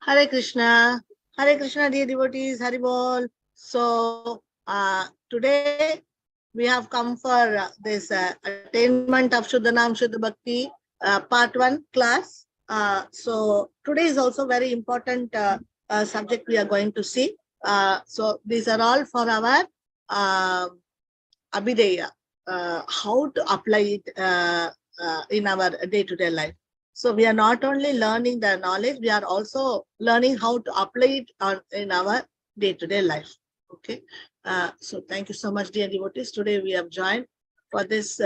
Hare Krishna. Hare Krishna, dear devotees. Hari Bol. So, today we have come for this Attainment of Suddha Suddha Bhakti part 1 class. So, today is also very important subject we are going to see. So, these are all for our Abhideya, how to apply it in our day-to-day life. So we are not only learning the knowledge, we are also learning how to apply it in our day-to-day life. Okay. So thank you so much, dear devotees. Today we have joined for this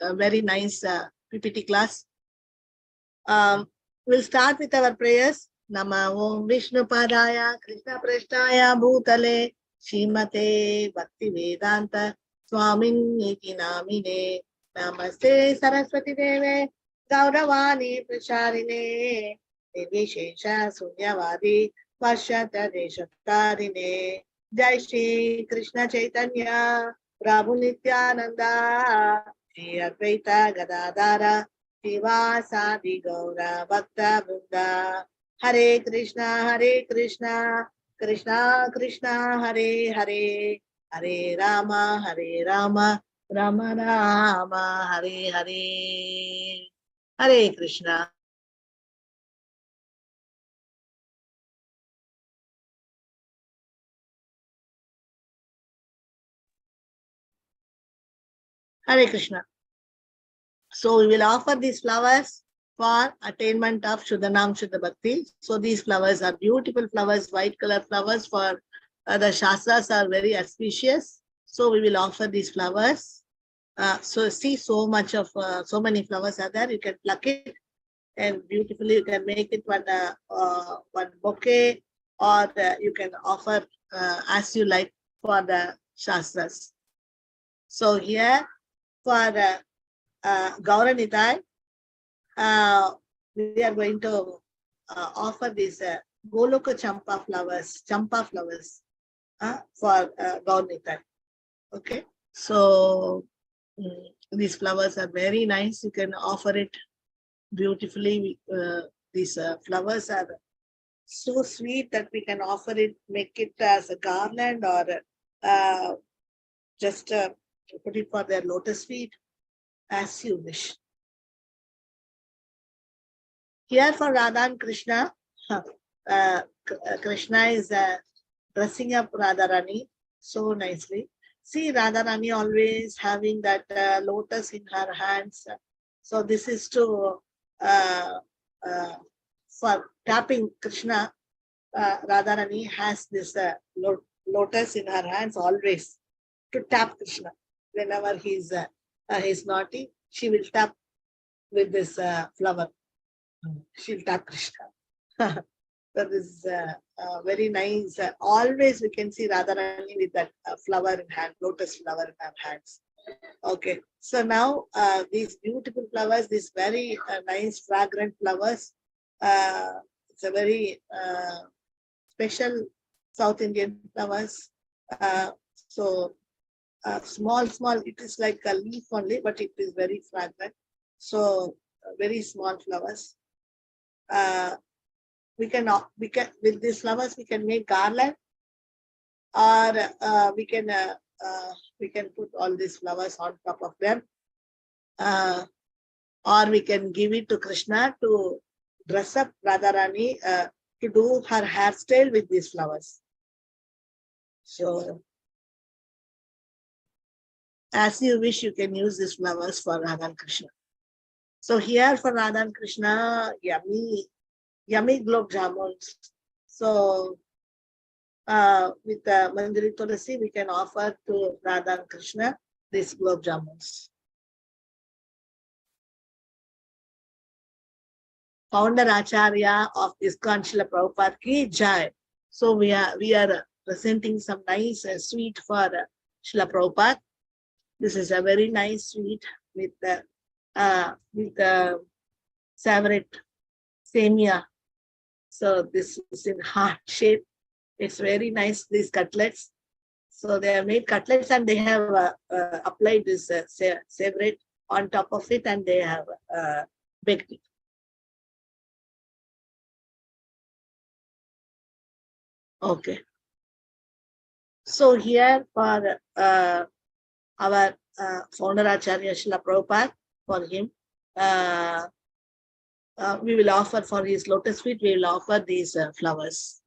very nice PPT class. We'll start with our prayers. Nama Om Vishnu Padaya Krishna Prashtaya Bhutale Shrimate Bhakti Vedanta Swamin Niti Namine Namaste Saraswati Deve Gauravani Prasharine Nirvishesha Sunyavadi Vashata Deshatarine Jai Shri Krishna Chaitanya Prabhu Nityananda Shri Advaita Gadadara Sivasadi Gaura Bhakta Vrinda Hare Krishna Krishna Krishna Hare Hare Hare Rama Rama Rama Hare Hare Hare Krishna. Hare Krishna. So we will offer these flowers for attainment of Shuddhanam Shuddha Bhakti. So these flowers are beautiful flowers, white color flowers for the Shastras are very auspicious. So we will offer these flowers. So see so much of, so many flowers are there. You can pluck it and beautifully you can make it one bouquet or you can offer as you like for the Shastras. So here for Gauranitai, we are going to offer these Goloka Champa flowers for Gauranitai. Okay, so these flowers are very nice. You can offer it beautifully. These flowers are so sweet that we can offer it, make it as a garland or just put it for their lotus feet as you wish. Here for Radha and Krishna, Krishna is dressing up Radharani so nicely. See Radharani always having that lotus in her hands. So this is to for tapping Krishna. Radharani has this lotus in her hands always to tap Krishna. Whenever he's naughty, she will tap with this flower. She'll tap Krishna. So this is very nice. Always we can see Radharani with that flower in hand, lotus flower in her hands. Okay, so now these beautiful flowers, these very nice fragrant flowers, it's a very special South Indian flowers. So small, it is like a leaf only, but it is very fragrant. So very small flowers. We can with these flowers we can make garland, or we can put all these flowers on top of them, or we can give it to Krishna to dress up Radharani to do her hairstyle with these flowers. So as you wish, you can use these flowers for Radha and Krishna. So here for Radha and Krishna, yummy globe jamuns. So with Manjari Tulasi, we can offer to Radha and Krishna these globe jamuns. Founder Acharya of ISKCON Srila Prabhupada ki jai. So we are presenting some nice sweet for Srila Prabhupada. This is a very nice sweet with the favorite semia. So this is in heart shape. It's very nice, these cutlets. So they have made cutlets and they have applied this favorite on top of it and they have baked it. Okay. So here for our founder Acharya Srila Prabhupada, for him, we will offer for his lotus feet, we will offer these flowers.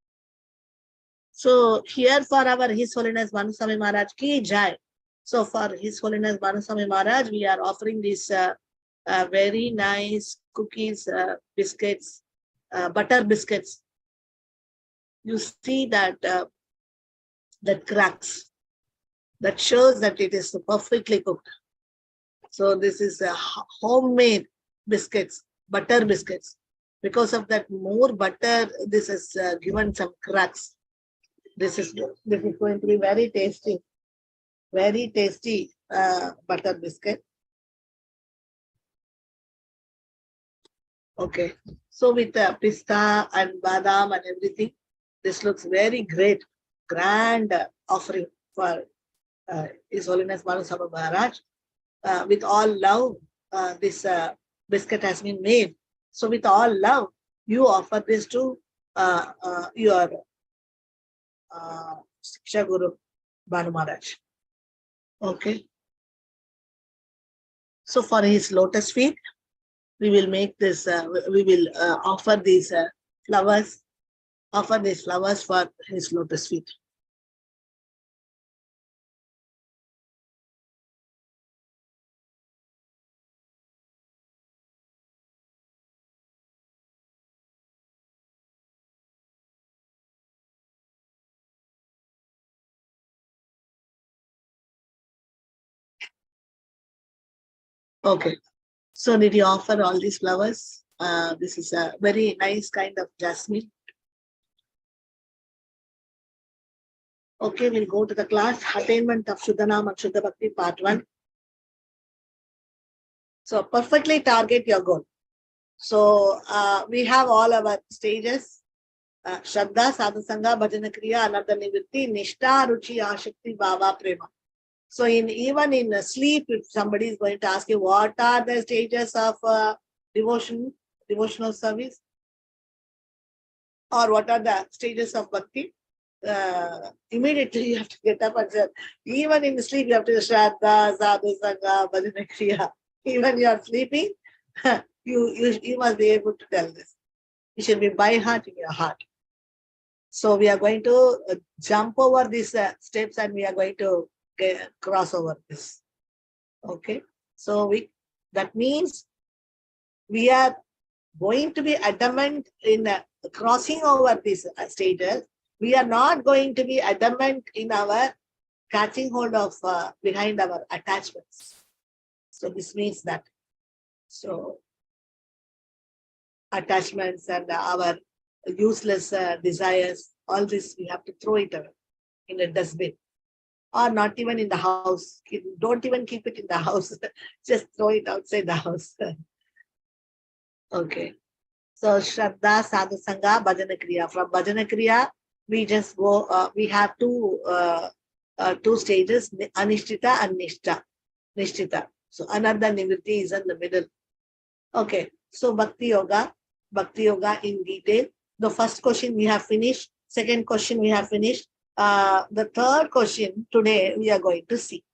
So here for our His Holiness Manuswami Maharaj ki jai. So for His Holiness Manuswami Maharaj, we are offering these very nice cookies, biscuits, butter biscuits. You see that that cracks. That shows that it is perfectly cooked. So this is homemade biscuits, butter biscuits. Because of that more butter, this has given some cracks. This is going to be very tasty butter biscuit. Okay, so with pista and badam and everything, this looks very great, grand offering for His Holiness Manuswami Maharaj. With all love, this biscuit has been made. So with all love, you offer this to your Shiksha Guru Banu Maharaj. Okay. So for his lotus feet, we will make this, we will offer these flowers, for his lotus feet. Okay. So did you offer all these flowers? This is a very nice kind of jasmine. Okay, we'll go to the class, Attainment of Suddha and Suddha Bhakti, part 1. So perfectly target your goal. So we have all our stages. Shraddha, Sadhasanga, Bhajana Kriya, Anartha Nivritti, Nishta, Ruchi, Ashakti, Bhava, Prema. So even in sleep, if somebody is going to ask you, what are the stages of devotional service? Or what are the stages of bhakti? Immediately you have to get up and say, even in sleep, you have to Shraddha, Sadhasanga, Bhajana Kriya. Even you are sleeping, you must be able to tell this. It should be by heart in your heart. So we are going to jump over these steps and we are going to cross over this. Okay. So that means we are going to be adamant in crossing over these stages. We are not going to be adamant in our catching hold of behind our attachments. So this means that. So attachments and our useless desires, all this we have to throw it away in a dustbin, or not even in the house. Don't even keep it in the house. Just throw it outside the house. Okay. So Shraddha, Sadhasanga, Bhajana Kriya. From Bhajana Kriya, we just go, we have two stages, Anishtita and Nishtita. So Anartha Nivritti is in the middle. Okay. So Bhakti Yoga in detail. The first question we have finished. Second question we have finished. The third question today we are going to see.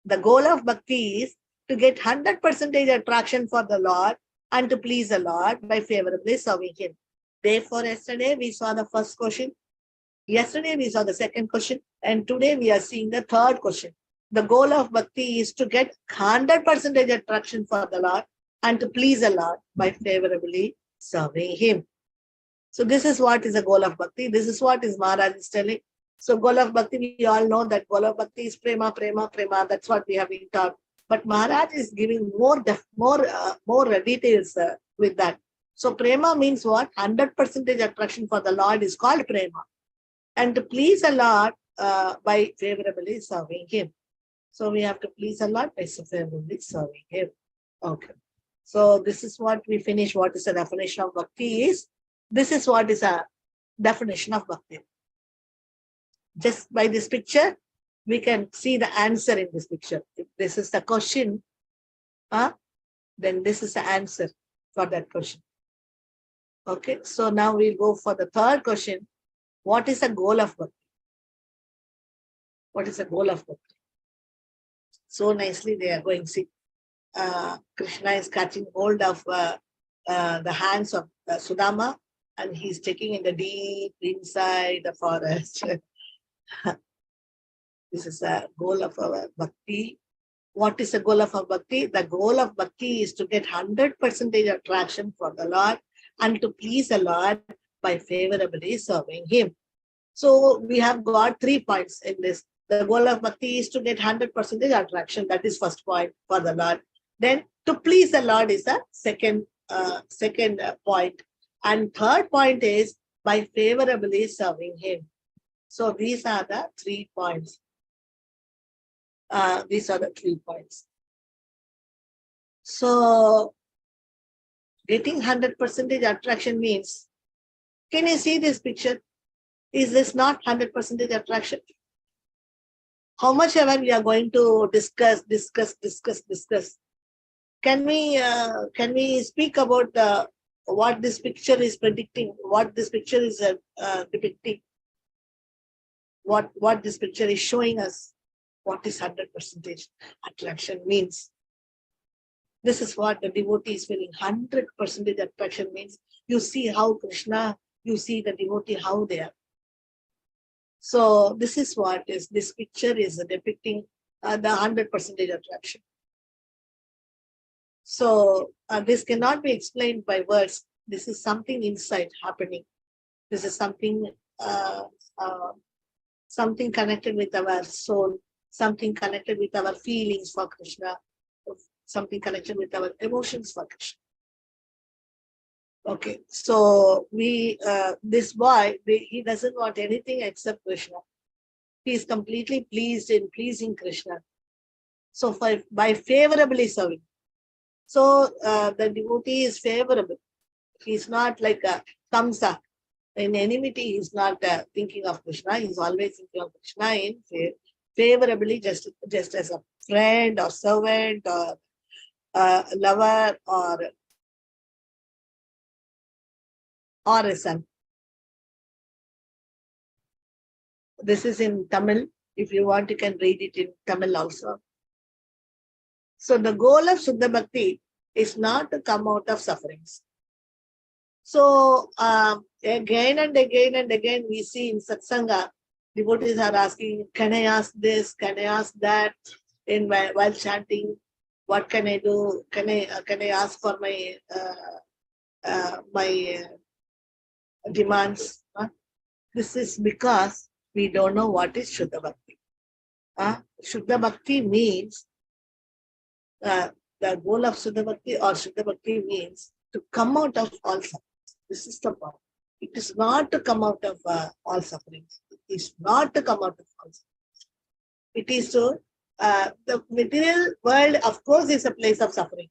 The goal of Bhakti is to get 100% attraction for the Lord and to please the Lord by favorably serving Him. Therefore, yesterday we saw the first question. Yesterday we saw the second question. And today we are seeing the third question. The goal of Bhakti is to get 100% attraction for the Lord and to please the Lord by favorably serving Him. So this is what is the goal of Bhakti. This is what is Maharaj is telling. So goal of Bhakti, we all know that goal of Bhakti is prema, prema, prema. That's what we have been taught. But Maharaj is giving more details with that. So prema means what? 100% attraction for the Lord is called prema. And to please the Lord by favorably serving Him. So we have to please the Lord by favorably serving Him. Okay. So this is what we finish. What is the definition of Bhakti is? This is what is a definition of Bhakti. Just by this picture, we can see the answer in this picture. If this is the question, then this is the answer for that question. Okay, so now we'll go for the third question. What is the goal of bhakti? What is the goal of bhakti? So nicely they are going. See, Krishna is catching hold of the hands of Sudama, and he's taking in the deep inside the forest. This is the goal of our bhakti. What is the goal of our bhakti? The goal of bhakti is to get 100% attraction for the Lord and to please the Lord by favorably serving Him. So we have got 3 points in this. The goal of bhakti is to get 100% attraction. That is first point for the Lord. Then to please the Lord is the second point. And third point is by favorably serving Him. So these are the 3 points. These are the 3 points. So getting 100% attraction means, can you see this picture? Is this not 100% attraction? How much ever we are going to discuss. Can we speak about what this picture is predicting? What this picture is depicting? What this picture is showing us? What is 100% attraction means? This is what the devotee is feeling. 100% attraction means you see how Krishna, you see the devotee, how they are. So this is what is, this picture is depicting the 100% attraction. So this cannot be explained by words. This is something inside happening. This is something something connected with our soul, something connected with our feelings for Krishna, something connected with our emotions for Krishna. Okay, so this boy, he doesn't want anything except Krishna. He is completely pleased in pleasing Krishna. So by favorably serving. So the devotee is favorable. He's not like a Kamsa. In enmity, he's not thinking of Krishna. He's always thinking of Krishna in favorably, just as a friend or servant or lover or a son. This is in Tamil. If you want, you can read it in Tamil also. So the goal of Suddha Bhakti is not to come out of sufferings. So again and again we see in Satsanga, devotees are asking, can I ask this? Can I ask that? While chanting, what can I do? Can I ask for my demands? This is because we don't know what is Shuddha Bhakti. Shuddha Bhakti means the goal of Suddha Bhakti or Shuddha Bhakti means to come out of all sufferings. This is the point. It is not to come out of all sufferings. It is not to come out of all sufferings. It is to, the material world, of course, is a place of suffering.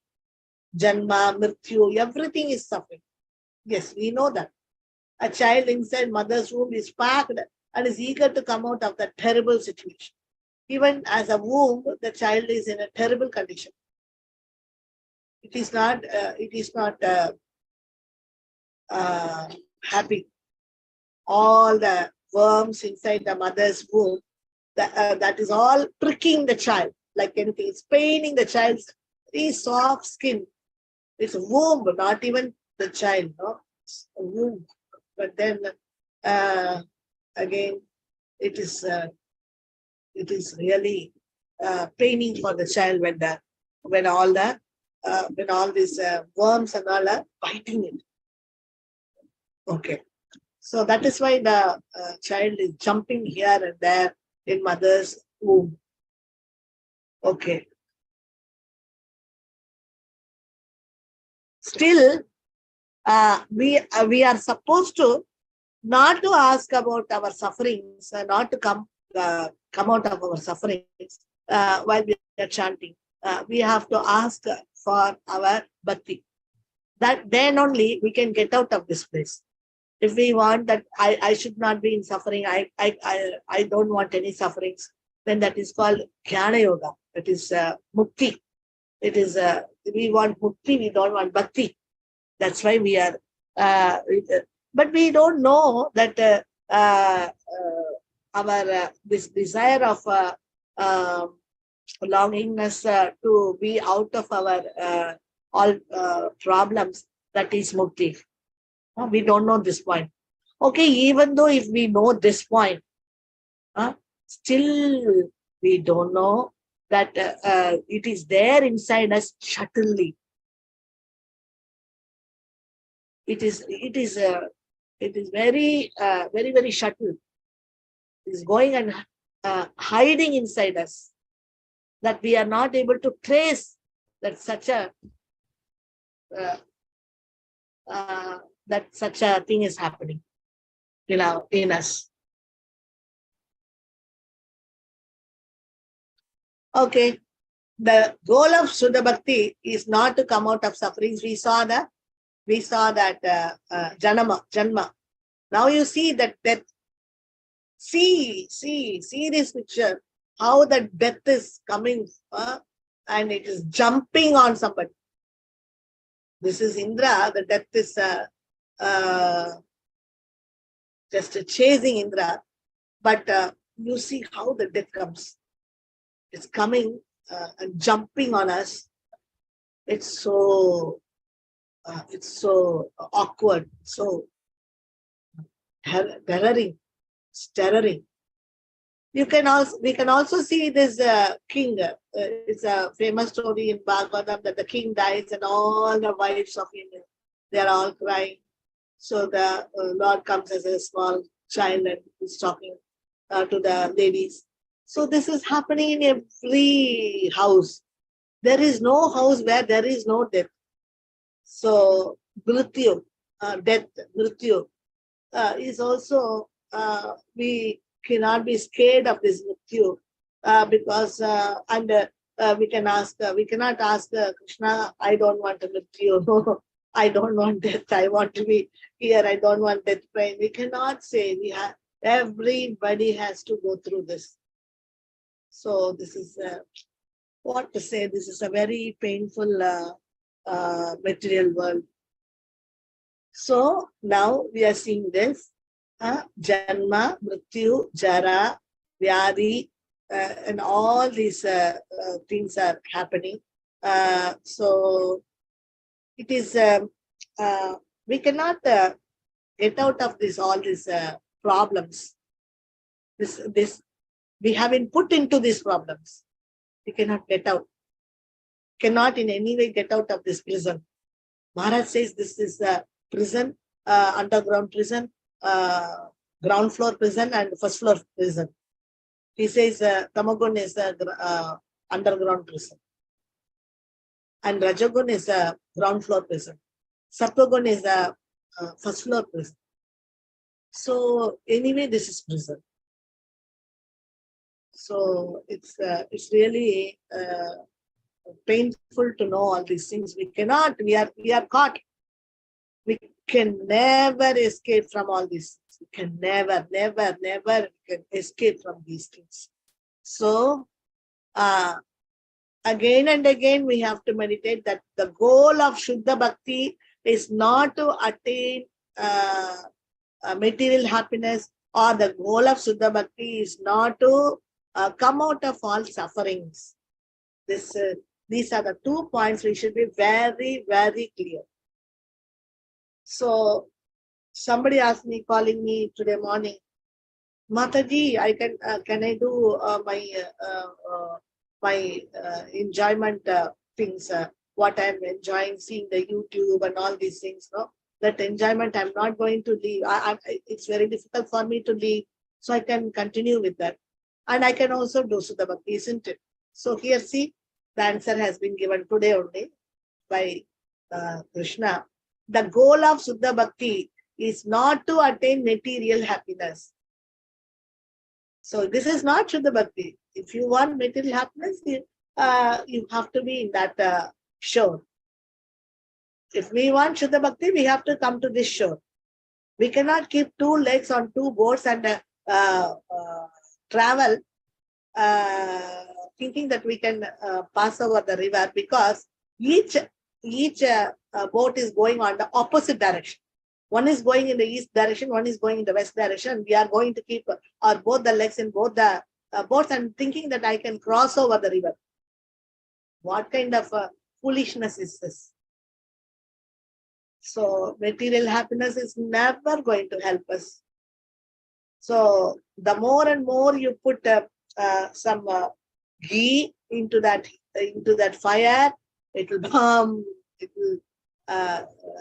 Janma, Mrityu, everything is suffering. Yes, we know that. A child inside mother's womb is packed and is eager to come out of that terrible situation. Even as a womb, the child is in a terrible condition. It is not happy. All the worms inside the mother's womb, that is all pricking the child like anything. It's paining the child's very soft skin. It's a womb, not even the child, no? It's a womb. But then again, it is really paining for the child when all these worms and all are biting it. Okay, so that is why the child is jumping here and there in mother's womb. Okay. Still, we are supposed to not to ask about our sufferings, not to come out of our sufferings while we are chanting. We have to ask for our bhakti. That then only we can get out of this place. If we want that I should not be in suffering, I don't want any sufferings, then that is called Jnana Yoga. That is mukti. It is we want mukti, we don't want bhakti. That's why we are, but we don't know that this desire of longingness to be out of our all problems, that is mukti. We don't know this point. Okay, even though if we know this point, still we don't know that it is there inside us subtly. It is very, very subtle. It is going and hiding inside us, that we are not able to trace that such a thing is happening, in us. Okay, the goal of Suddha Bhakti is not to come out of sufferings. We saw that Janma. Now you see that death. See this picture, how the death is coming and it is jumping on somebody. This is Indra, the death is just chasing Indra, but you see how the death comes. It's coming and jumping on us. It's so awkward, so terroring. We can also see this king. It's a famous story in Bhagavatam that the king dies and all the wives of him, they are all crying. So the Lord comes as a small child and is talking to the ladies. So this is happening in every house. There is no house where there is no death. So mrityu, death, mrityu is also, we cannot be scared of this mrityu because we cannot ask Krishna, I don't want a mrityu. I don't want death. I want to be here. I don't want death pain. We cannot say. Everybody has to go through this. So this is what to say. This is a very painful material world. So now we are seeing this. Janma, Mrityu, Jara, Vyadi, and all these things are happening. So it is, we cannot get out of all these problems. We have been put into these problems. We cannot get out. Cannot in any way get out of this prison. Maharaj says this is a prison, underground prison, ground floor prison and first floor prison. He says Tamagun is a underground prison. And Rajagun is a ground floor prison. Sattvagun is a first floor prison. So anyway, this is prison. So it's really painful to know all these things. We cannot. We are caught. We can never escape from all these. We can never escape from these things. So again and again, we have to meditate that the goal of Shuddha Bhakti is not to attain material happiness, or the goal of Suddha Bhakti is not to come out of all sufferings. These are the 2 points we should be very, very clear. So somebody asked me, calling me today morning, Mataji, can I do my enjoyment things, what I'm enjoying, seeing the YouTube and all these things, no? That enjoyment I'm not going to leave. It's very difficult for me to leave, so I can continue with that. And I can also do Suddha Bhakti, isn't it? So here, see, the answer has been given today only by Krishna. The goal of Suddha Bhakti is not to attain material happiness. So this is not Suddha Bhakti. If you want material happiness, you have to be in that shore. If we want Suddha Bhakti, we have to come to this shore. We cannot keep 2 legs on 2 boats and travel thinking that we can pass over the river, because each boat is going on the opposite direction. One is going in the east direction, one is going in the west direction. We are going to keep our both the legs in both the boats and thinking that I can cross over the river. What kind of foolishness is this? So material happiness is never going to help us. So the more and more you put some ghee into that fire, it will burn. It will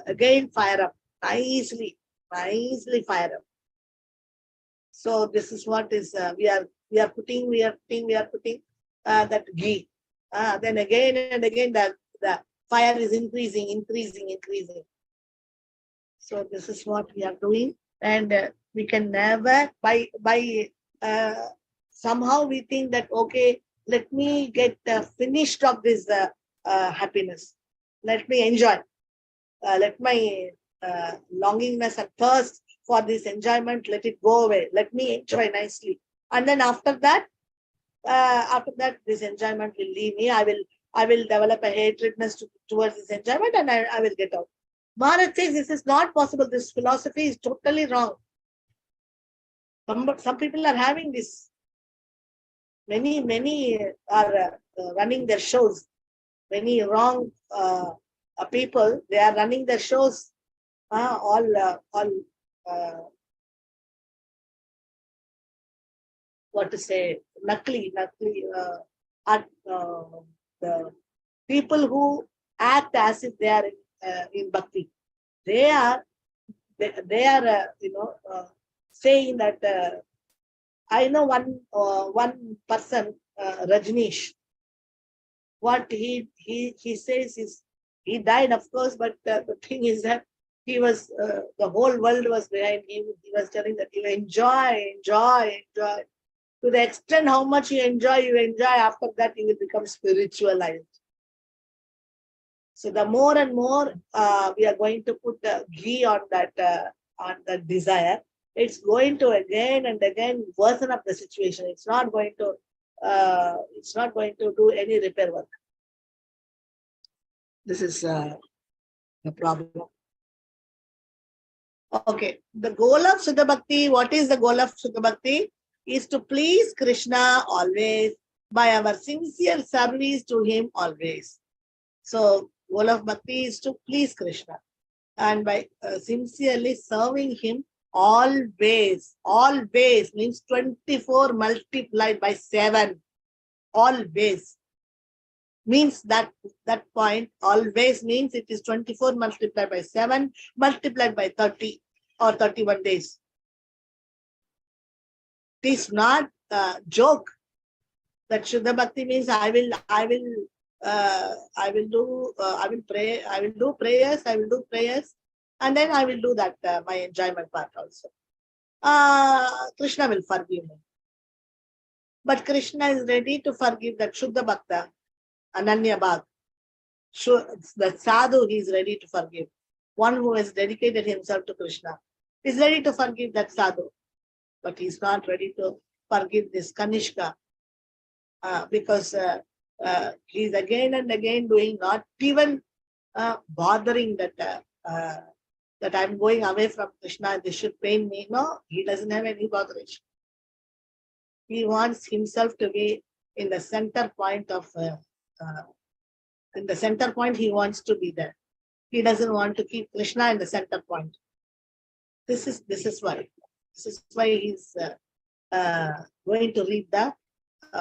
again fire up nicely fire up. So this is what is we are putting that ghee. Then again and again the fire is increasing. So this is what we are doing, and we can never by somehow we think that okay, let me get finished of this happiness. Let me enjoy. Let my longingness and thirst for this enjoyment, let it go away. Let me enjoy nicely. And then after that, this enjoyment will leave me. I will develop a hatredness towards this enjoyment, and I will get out. Maharaj says this is not possible. This philosophy is totally wrong. Some people are having this. Many are running their shows. Many wrong people, they are running their shows. All what to say, nakli, the people who act as if they are in bhakti. They are saying that I know one person, Rajneesh. What he says is, he died, of course, but the thing is that he was the whole world was behind him. He was telling that you enjoy. To the extent how much you enjoy, after that you will become spiritualized. So the more and more we are going to put ghee on that desire, it's going to again and again worsen up the situation. It's not going to do any repair work. This is the problem. Okay, the goal of Suddha Bhakti, what is the goal of Suddha Bhakti? Is to please Krishna always by our sincere service to him always. So, goal of Bhakti is to please Krishna, and by sincerely serving him always. Always means 24 multiplied by 7. Always means that point. Always means it is 24 multiplied by 7 multiplied by 30 or 31 days. It is not a joke. That Suddha Bhakti means I will do prayers, and then I will do that my enjoyment part also. Krishna will forgive me. But Krishna is ready to forgive that Shuddha Bhakta, Ananya Bhag. The sadhu, he is ready to forgive. One who has dedicated himself to Krishna is ready to forgive that sadhu. But he is not ready to forgive this Kanishka because he is again and again doing, not even bothering that I'm going away from Krishna, this should pain me. No, he doesn't have any botheration. He wants himself to be in the center point of, he wants to be there. He doesn't want to keep Krishna in the center point. This is why. This is why he's going to reap the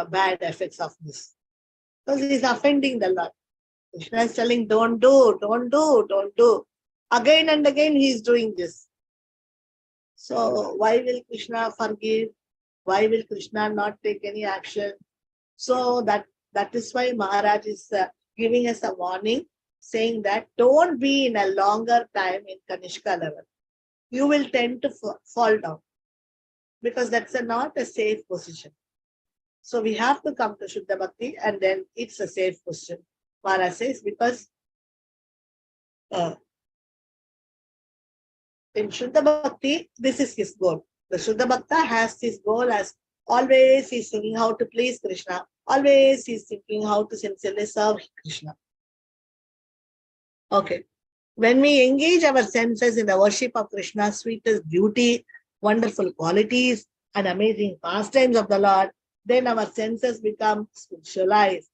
bad effects of this. Because he's offending the Lord. Krishna is telling, don't do. Again and again he is doing this. So why will Krishna forgive? Why will Krishna not take any action? So that is why Maharaj is giving us a warning, saying that don't be in a longer time in Kanishka level. You will tend to fall down because that's not a safe position. So we have to come to Shuddha Bhakti, and then it's a safe position. Maharaj says, because in Shuddha Bhakti, this is his goal. The Shuddha Bhakta has his goal as always he's thinking how to please Krishna. Always he's thinking how to sincerely serve Krishna. Okay. When we engage our senses in the worship of Krishna's sweetest beauty, wonderful qualities, and amazing pastimes of the Lord, then our senses become spiritualized.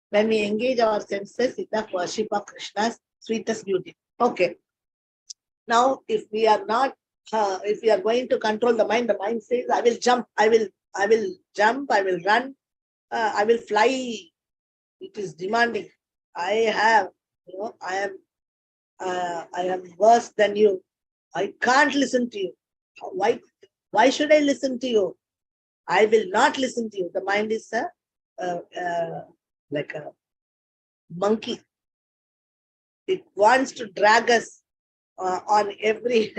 When we engage our senses in the worship of Krishna's sweetest beauty. Okay. Now, if we are not, if we are going to control the mind says, I will jump, I will jump, I will run, I will fly. It is demanding. I am worse than you. I can't listen to you. Why should I listen to you? I will not listen to you. The mind is like a monkey. It wants to drag us on every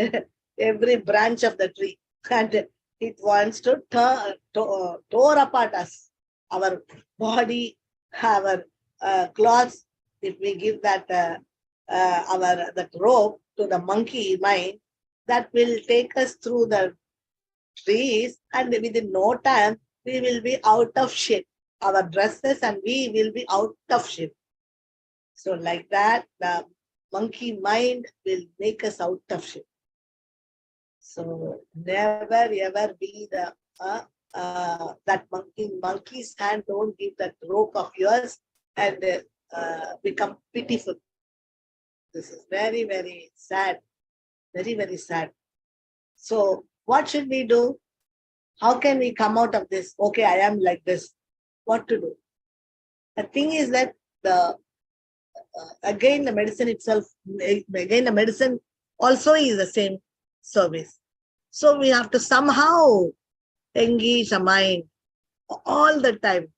every branch of the tree, and it wants to tore apart us, our body, our clothes. If we give that that rope to the monkey mind, that will take us through the trees, and within no time we will be out of shape. Our dresses and we will be out of shape. So like that, the monkey mind will make us out of shape. So never ever be the that monkey's hand. Don't give that rope of yours and become pitiful. This is very, very sad. Very, very sad. So what should we do? How can we come out of this? Okay, I am like this. What to do? The thing is that again the medicine itself, again the medicine also is the same service. So we have to somehow engage the mind all the time.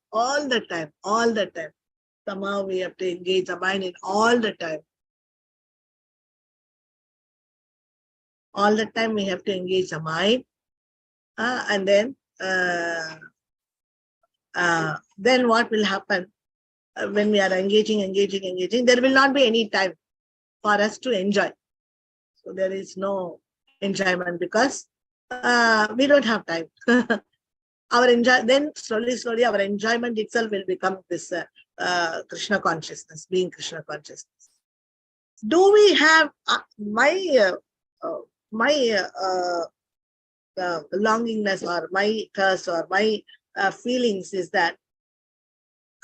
Somehow we have to engage the mind in all the time. All the time we have to engage the mind. And then what will happen when we are engaging, there will not be any time for us to enjoy. So there is no enjoyment because we don't have time. Then slowly our enjoyment itself will become this Krishna consciousness, being Krishna consciousness. Do we have my longingness or my thirst or my feelings is that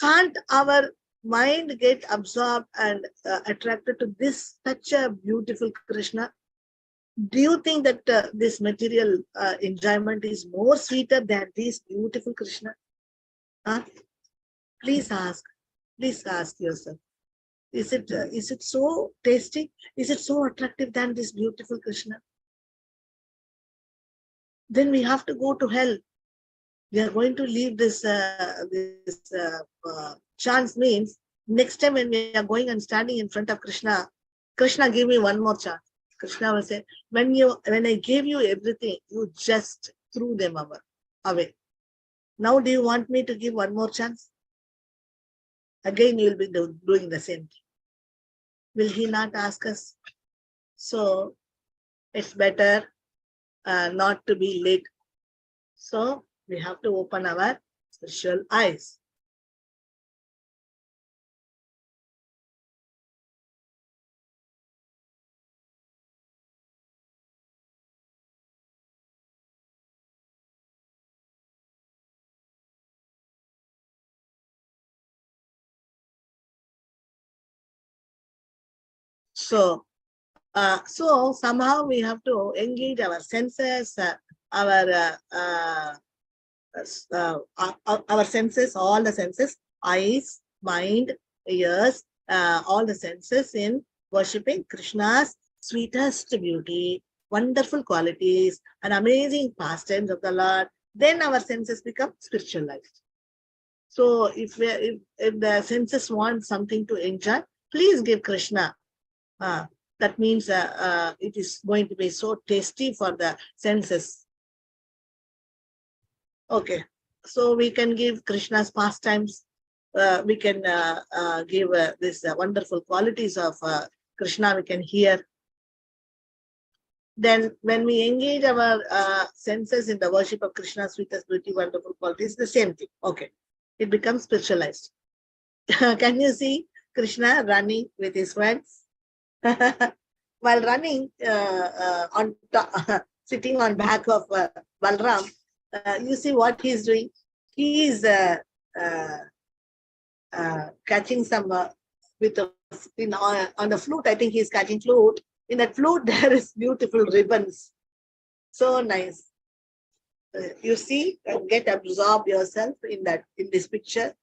can't our mind get absorbed and attracted to this such a beautiful Krishna? Do you think that this material enjoyment is more sweeter than this beautiful Krishna? Huh? Please ask yourself. Is it so tasty? Is it so attractive than this beautiful Krishna? Then we have to go to hell. We are going to leave this chance. Means next time when we are going and standing in front of Krishna, Krishna, give me one more chance. Krishna will say, when I gave you everything, you just threw them away. Now do you want me to give one more chance? Again you will be doing the same thing. Will he not ask us? So it's better not to be late. So we have to open our spiritual eyes. So somehow we have to engage our senses, our senses, all the senses, eyes, mind, ears, all the senses in worshipping Krishna's sweetest beauty, wonderful qualities, and amazing pastimes of the Lord. Then our senses become spiritualized. So if the senses want something to enjoy, please give Krishna. That means it is going to be so tasty for the senses. Okay, so we can give Krishna's pastimes. We can give this wonderful qualities of Krishna. We can hear. Then when we engage our senses in the worship of Krishna's sweetest beauty, wonderful qualities, the same thing. Okay, it becomes spiritualized. Can you see Krishna running with his friends? While running sitting on back of Balram, you see what he's doing. He is uh, catching some with a, on the flute. I think he's catching flute. In that flute, there is beautiful ribbons. So nice. You see, get absorbed yourself in this picture.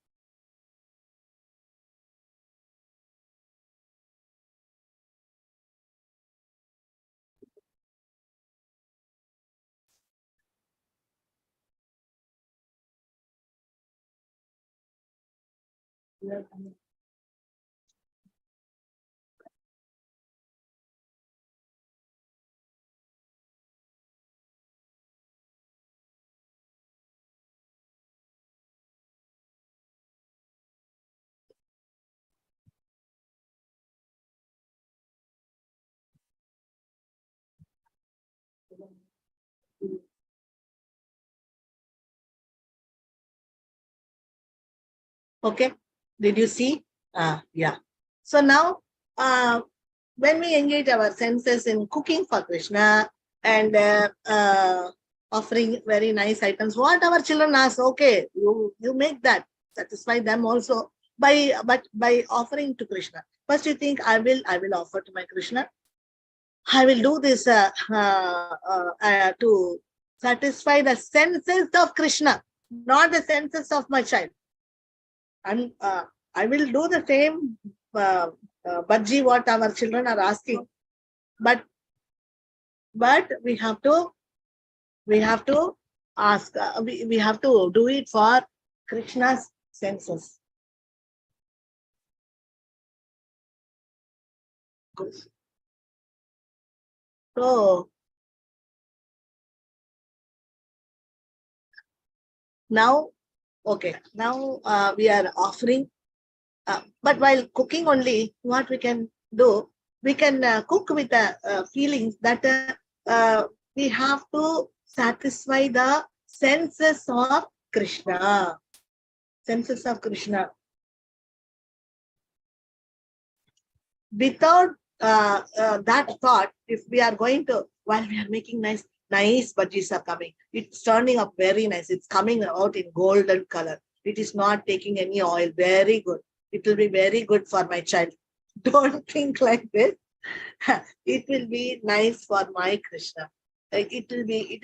Okay, did you see? Yeah. So now, when we engage our senses in cooking for Krishna and offering very nice items, what our children ask, okay, you make that, satisfy them also by offering to Krishna. First, you think I will offer to my Krishna. I will do this to satisfy the senses of Krishna, not the senses of my child. And I will do the same bhaji what our children are asking, but we have to ask, we have to do it for Krishna's senses. So now, okay, now we are offering, but while cooking only, what we can do, we can cook with the feelings that we have to satisfy the senses of Krishna. Senses of Krishna. Without that thought, if we are going to, while we are making nice bhajis are coming, it's turning up very nice. It's coming out in golden color. It is not taking any oil. Very good. It will be very good for my child. Don't think like this. It will be nice for my Krishna. Like it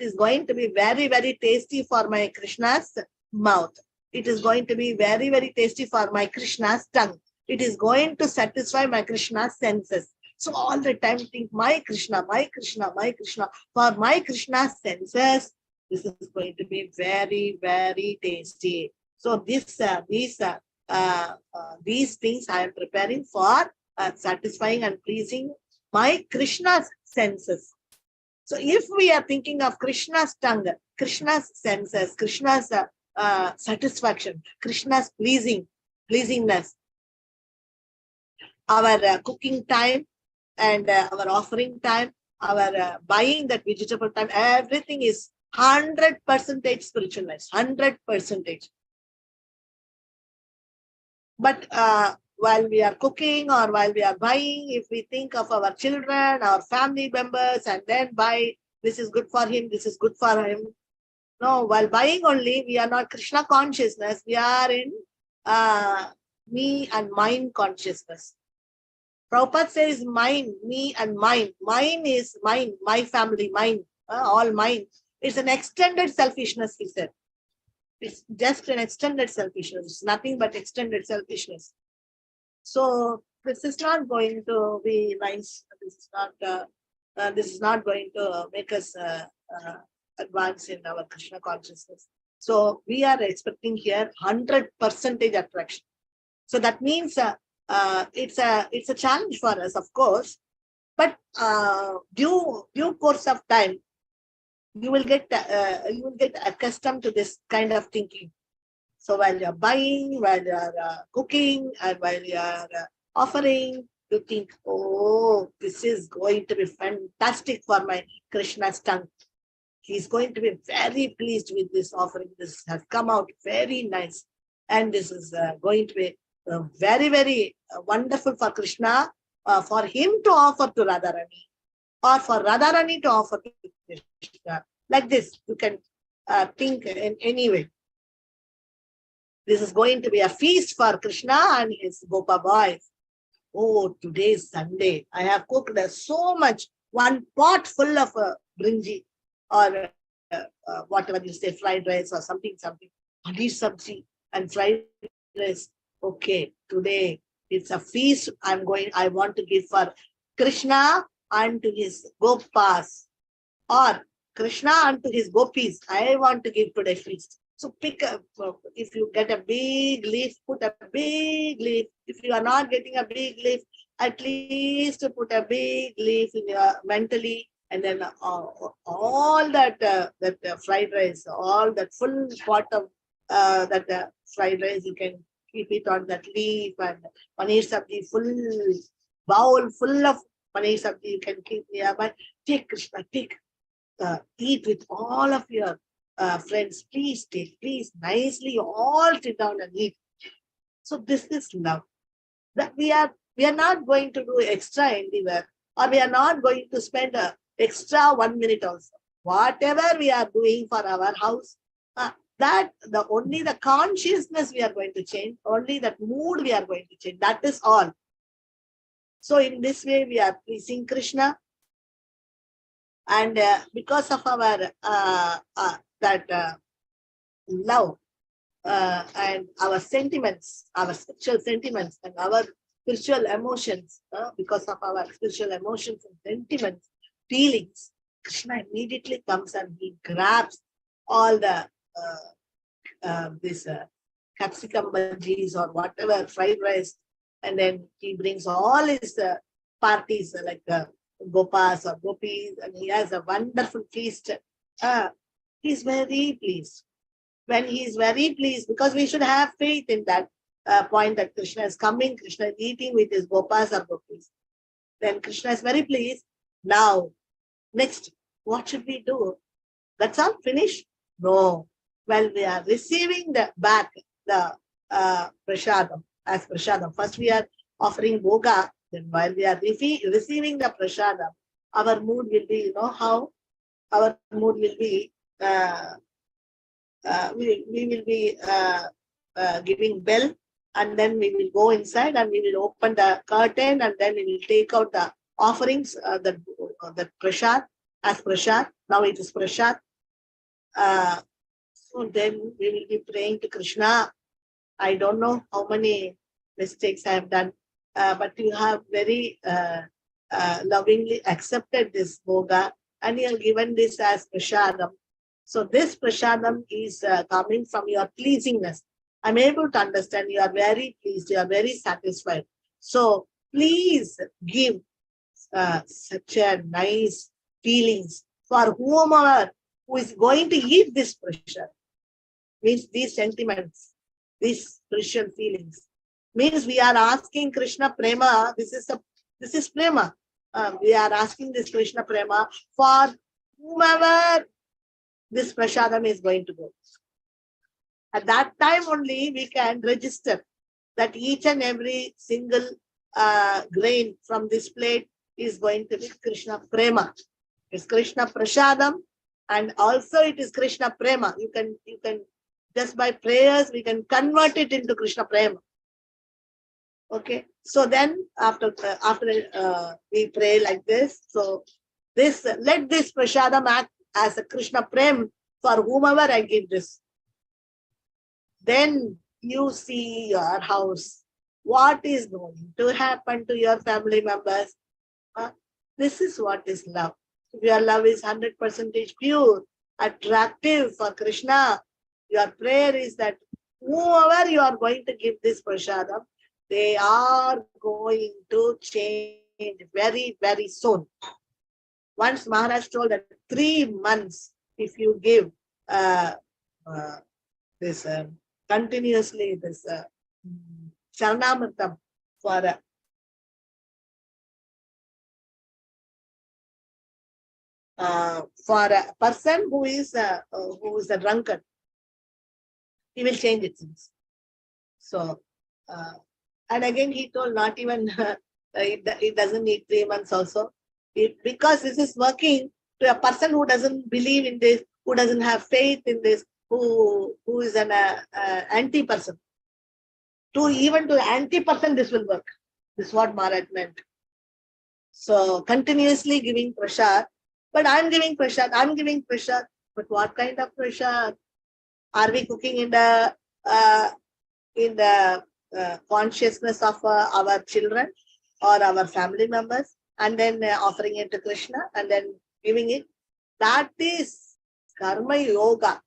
is going to be very, very tasty for my Krishna's mouth. It is going to be very, very tasty for my Krishna's tongue. It is going to satisfy my Krishna's senses. So all the time think my Krishna, my Krishna, my Krishna. For my Krishna's senses, this is going to be very, very tasty. So these things I am preparing for satisfying and pleasing my Krishna's senses. So if we are thinking of Krishna's tongue, Krishna's senses, Krishna's satisfaction, Krishna's pleasingness, our cooking time and our offering time, our buying that vegetable time, everything is 100% spiritualized, 100%. But while we are cooking or while we are buying, if we think of our children, our family members, and then buy, this is good for him, this is good for him. No, while buying only, we are not Krishna consciousness, we are in me and mine consciousness. Prabhupada says mine, me and mine. Mine is mine, my family, mine, all mine. It's an extended selfishness, he said. It's just an extended selfishness. It's nothing but extended selfishness. So this is not going to be nice. This is not going to make us advance in our Krishna consciousness. So we are expecting here 100% attraction. So that means it's a challenge for us, of course. But due course of time, you will get accustomed to this kind of thinking. So while you are buying, while you are cooking, and while you are offering, you think, oh, this is going to be fantastic for my Krishna's tongue. He's going to be very pleased with this offering. This has come out very nice. And this is going to be very, very wonderful for Krishna, for him to offer to Radharani, or for Radharani to offer to Krishna. Like this, you can think in any way. This is going to be a feast for Krishna and his Gopa boys. Oh, today is Sunday. I have cooked so much, one pot full of brinji, or whatever you say, fried rice or something, paneer sabji and fried rice. Okay, today it's a feast. I want to give for Krishna and to his Gopas, or Krishna and to his Gopis. I want to give today feast. So pick up, if you get a big leaf, put a big leaf. If you are not getting a big leaf, at least put a big leaf in your mentally, and then all that fried rice, all that full pot of that fried rice, you can keep it on that leaf, and paneer sabji, full bowl full of paneer sabji, you can keep nearby. Take Krishna, take, eat with all of your friends. Please take, please nicely all sit down and eat. So this is love. That we are not going to do extra anywhere, or we are not going to spend extra 1 minute also. Whatever we are doing for our house, that only the consciousness we are going to change, only that mood we are going to change. That is all. So in this way we are pleasing Krishna, and because of our love and our sentiments, our spiritual sentiments and our spiritual emotions, because of our spiritual emotions and sentiments, feelings, Krishna immediately comes and he grabs all the this capsicum bhajis or whatever, fried rice, and then he brings all his parties like Gopas or Gopis, and he has a wonderful feast. He's very pleased. When he is very pleased, because we should have faith in that point that Krishna is coming, Krishna is eating with his Gopas or Gopis. Then Krishna is very pleased. Now, next, what should we do? That's all, finish? No. Well, we are receiving the prasadam as prasadam. First, we are offering bhoga. Then, while we are receiving the prasadam, our mood will be, you know how? Our mood will be, we will be giving bell, and then we will go inside and we will open the curtain, and then we will take out the offerings, the prasad as prasad. Now it is prasad. So then we will be praying to Krishna. I don't know how many mistakes I have done, but you have very lovingly accepted this bhoga, and you have given this as prasadam. So this prasadam is coming from your pleasingness. I'm able to understand you are very pleased, you are very satisfied. So please give such a nice feelings for whomever who is going to eat this prasad. Means these sentiments, these spiritual feelings. Means we are asking Krishna prema. This is prema. We are asking this Krishna prema for whomever this prasadam is going to go. At that time only we can register that each and every single grain from this plate is going to be Krishna prema. It's Krishna prasadam, and also it is Krishna prema. You can just by prayers we can convert it into Krishna prema. Okay. So then after we pray like this, so let this prasadam act as a Krishna prem for whomever I give this. Then you see your house. What is going to happen to your family members? This is what is love. If your love is 100% pure, attractive for Krishna, your prayer is that whoever you are going to give this prasadam, they are going to change very, very soon. Once Maharaj told that 3 months, if you give this continuously, this Charanamritam for a person who is a drunkard, he will change it. So, and again he told not even it doesn't need 3 months also. Because this is working to a person who doesn't believe in this, who doesn't have faith in this, who is an anti person. Even to anti person, this will work. This is what Maharaj meant. So continuously giving prasad, but I'm giving prasad. But what kind of prasad? Are we cooking in the consciousness of our children or our family members, and then offering it to Krishna and then giving it? That is karma yoga.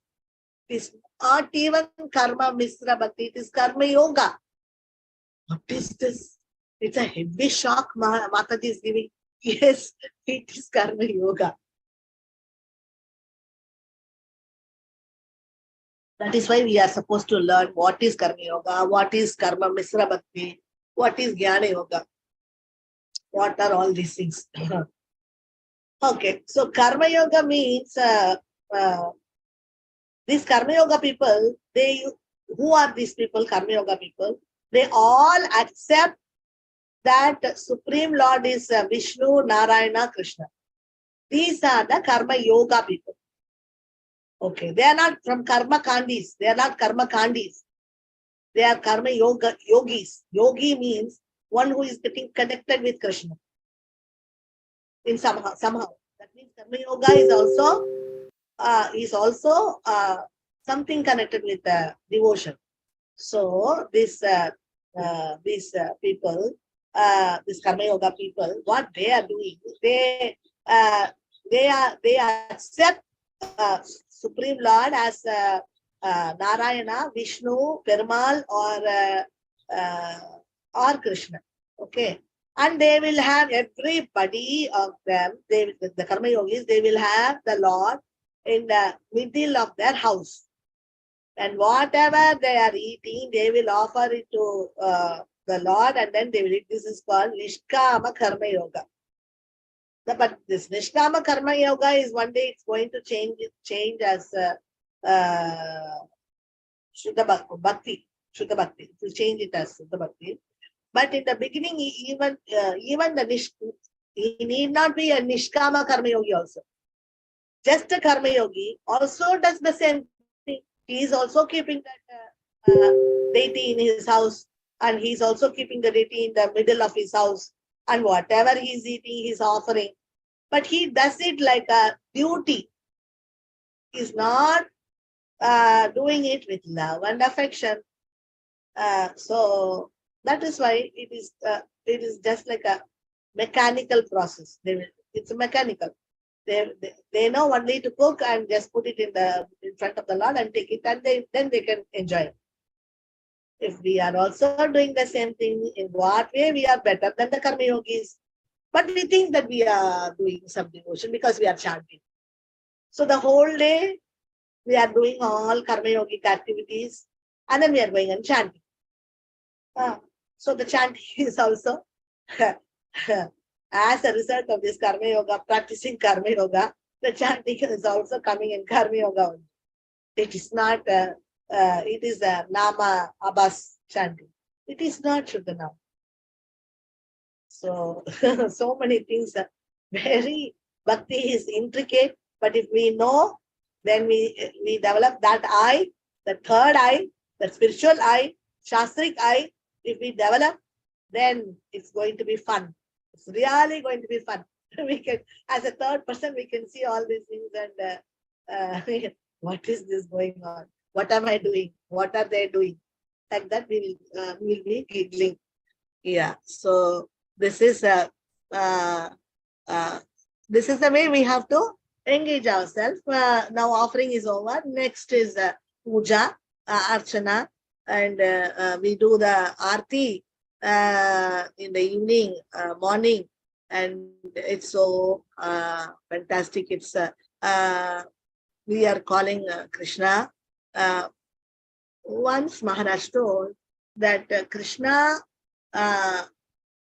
It is not even karma misra bhakti. It is karma yoga. What is this? It's a heavy shock Mataji is giving. Yes, it is karma yoga. That is why we are supposed to learn what is karma yoga, what is karma misra bhakti, what is jnana yoga, what are all these things. Okay, so karma yoga means these karma yoga people, who are these people, karma yoga people? They all accept that Supreme Lord is Vishnu, Narayana, Krishna. These are the karma yoga people. Okay, they are not from karma kandis. They are not karma kandis. They are karma yogis. Yogi means one who is getting connected with Krishna. In somehow. That means karma yoga is also something connected with devotion. So these people, these karma yoga people, what they are doing, they accept Supreme Lord as Narayana, Vishnu, Perumal, or Krishna. Okay, and they will have everybody of them. The karma yogis, they will have the Lord in the middle of their house, and whatever they are eating, they will offer it to the Lord, and then they will eat. This is called Nishkama Karma Yoga. But this Nishkama Karma Yoga is one day it's going to change as Suddha Bhakti. Suddha Bhakti. It will change it as Suddha Bhakti. But in the beginning, even he need not be a Nishkama Karma Yogi also. Just a Karma Yogi also does the same thing. He is also keeping that deity in his house, and he is also keeping the deity in the middle of his house, and whatever he is eating, he is offering. But he does it like a duty. He is not doing it with love and affection. So that is why it is just like a mechanical process. It's a mechanical. They know only to cook and just put it in front of the Lord and take it, and then they can enjoy it. If we are also doing the same thing, in what way we are better than the karma yogis? But we think that we are doing some devotion because we are chanting. So the whole day we are doing all karma yogic activities, and then we are going and chanting. So the chanting is also as a result of this karma yoga, practicing karma yoga, the chanting is also coming in karma yoga. It is not, it is a Nama Abbas chanting. It is not Shuddha Nama. So, so many things are very, bhakti is intricate, but if we know, then we develop that eye, the third eye, the spiritual eye, shastric eye. If we develop, then it's going to be fun. It's really going to be fun. We can, as a third person, we can see all these things and what is this going on? What am I doing? What are they doing? Like that, we will be giggling. Yeah. So this is the way we have to engage ourselves. Now offering is over. Next is puja, archana, and we do the aarti in the evening, morning, and it's so fantastic. It's we are calling Krishna. Once Maharaj told that Krishna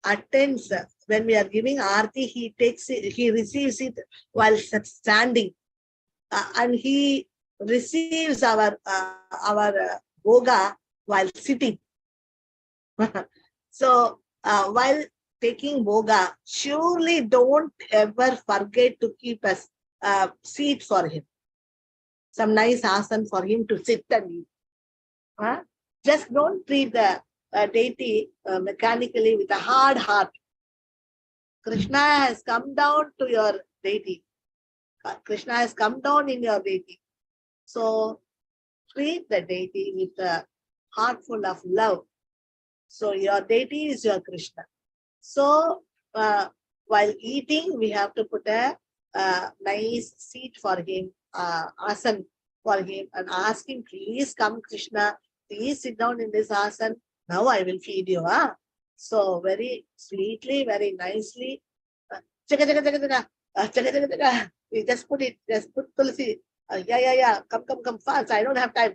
attends when we are giving aarti, he receives it while standing, and he receives our bhoga while sitting. So while taking boga, surely don't ever forget to keep a seat for him. Some nice asan for him to sit and eat. Just don't treat the deity mechanically with a hard heart. Krishna has come down to your deity. Krishna has come down in your deity. So treat the deity with a heart full of love. So your deity is your Krishna. So while eating, we have to put a nice seat for him, asan for him, and ask him, please come, Krishna, please sit down in this asan. Now I will feed you. So very sweetly, very nicely. Chaka, chaka, chaka, chaka. Chaka, chaka, chaka. We just put it, just put tulsi. Yeah. Come fast. I don't have time.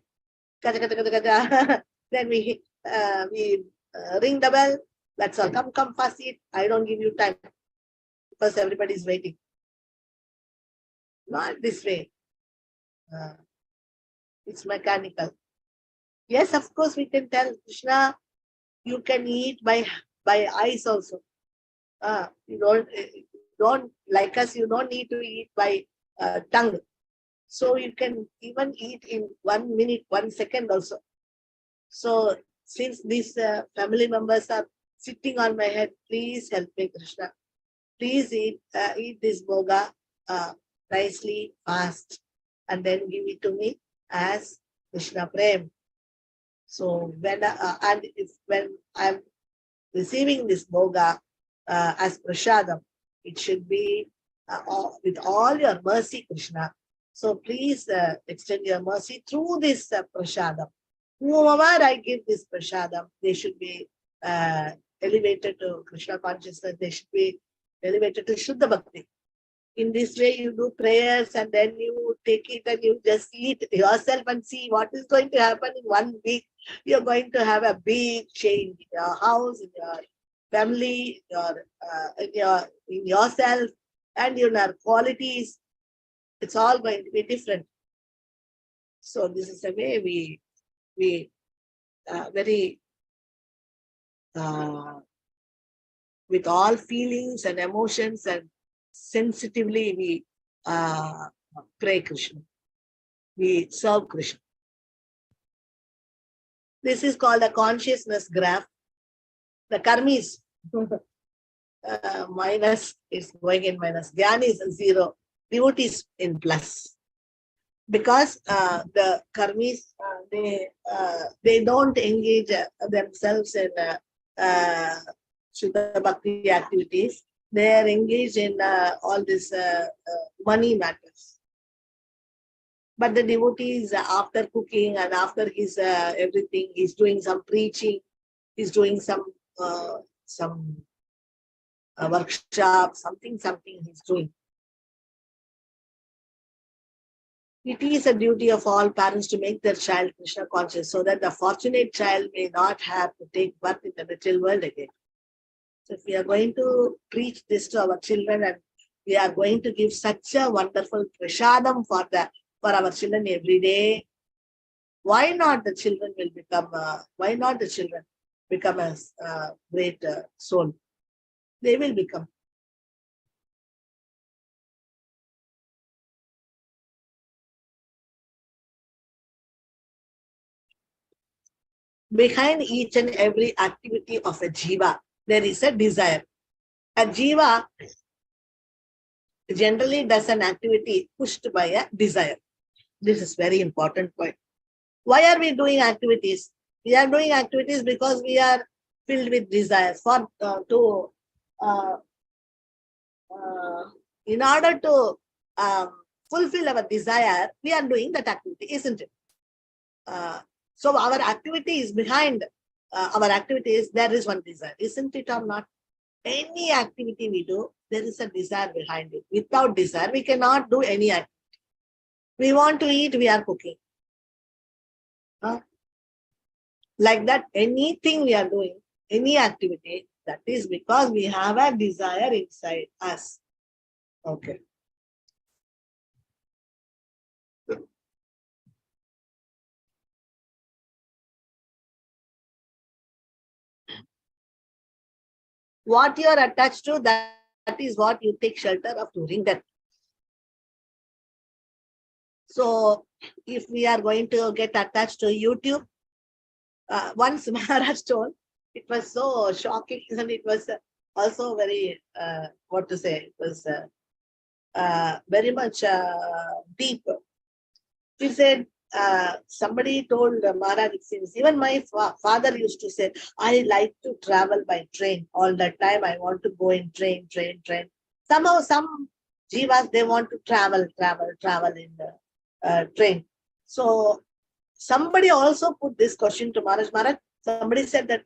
Chaka, chaka, chaka, chaka. Then we ring the bell. That's all. Come fast, eat. I don't give you time because everybody is waiting. Not this way. It's mechanical. Yes, of course, we can tell Krishna, you can eat by eyes also. You don't like us, you don't need to eat by tongue. So you can even eat in 1 minute, 1 second also. So since these family members are sitting on my head, please help me, Krishna. Please eat this boga nicely, fast, and then give it to me as Krishna Prem. So when when I'm receiving this boga as prashadam, it should be with all your mercy, Krishna. So please extend your mercy through this prashadam. Whoever I give this prashadam, they should be elevated to Krishna consciousness. They should be elevated to Suddha Bhakti. In this way, you do prayers and then you take it and you just eat yourself and see what is going to happen in 1 week. You're going to have a big change in your house, in your family, in yourself, and in your qualities. It's all going to be different. So this is the way we very with all feelings and emotions and sensitively we pray Krishna. We serve Krishna. This is called a consciousness graph. The karmis minus is going in minus. Gyan is 0. Devotees in plus. Because the karmis, they don't engage themselves in Suddha Bhakti activities. They are engaged in all this money matters. But the devotees, after cooking and after his everything, he's doing some preaching, he's doing some workshop, something he's doing. It is a duty of all parents to make their child Krishna conscious so that the fortunate child may not have to take birth in the material world again. So if we are going to preach this to our children and we are going to give such a wonderful prashadam for our children every day, why not the children will become, a great soul? They will become. Behind each and every activity of a jiva, there is a desire. A jiva generally does an activity pushed by a desire. This is very important point. Why are we doing activities? We are doing activities because we are filled with desire. In order to fulfill our desire, we are doing that activity, isn't it? So our activity is behind our activities. There is one desire, isn't it or not? Any activity we do, there is a desire behind it. Without desire, we cannot do any activity. We want to eat, we are cooking. Like that, anything we are doing, any activity, that is because we have a desire inside us. Okay. What you are attached to, that is what you take shelter of during that. So if we are going to get attached to YouTube, once Maharaj told, it was so shocking and it was also very, what to say, it was very much deep. He said, somebody told Maharaj, it seems, even my father used to say, I like to travel by train all the time. I want to go in train. Somehow some jivas, they want to travel in the train. So somebody also put this question to Maharaj. Maharaj, somebody said that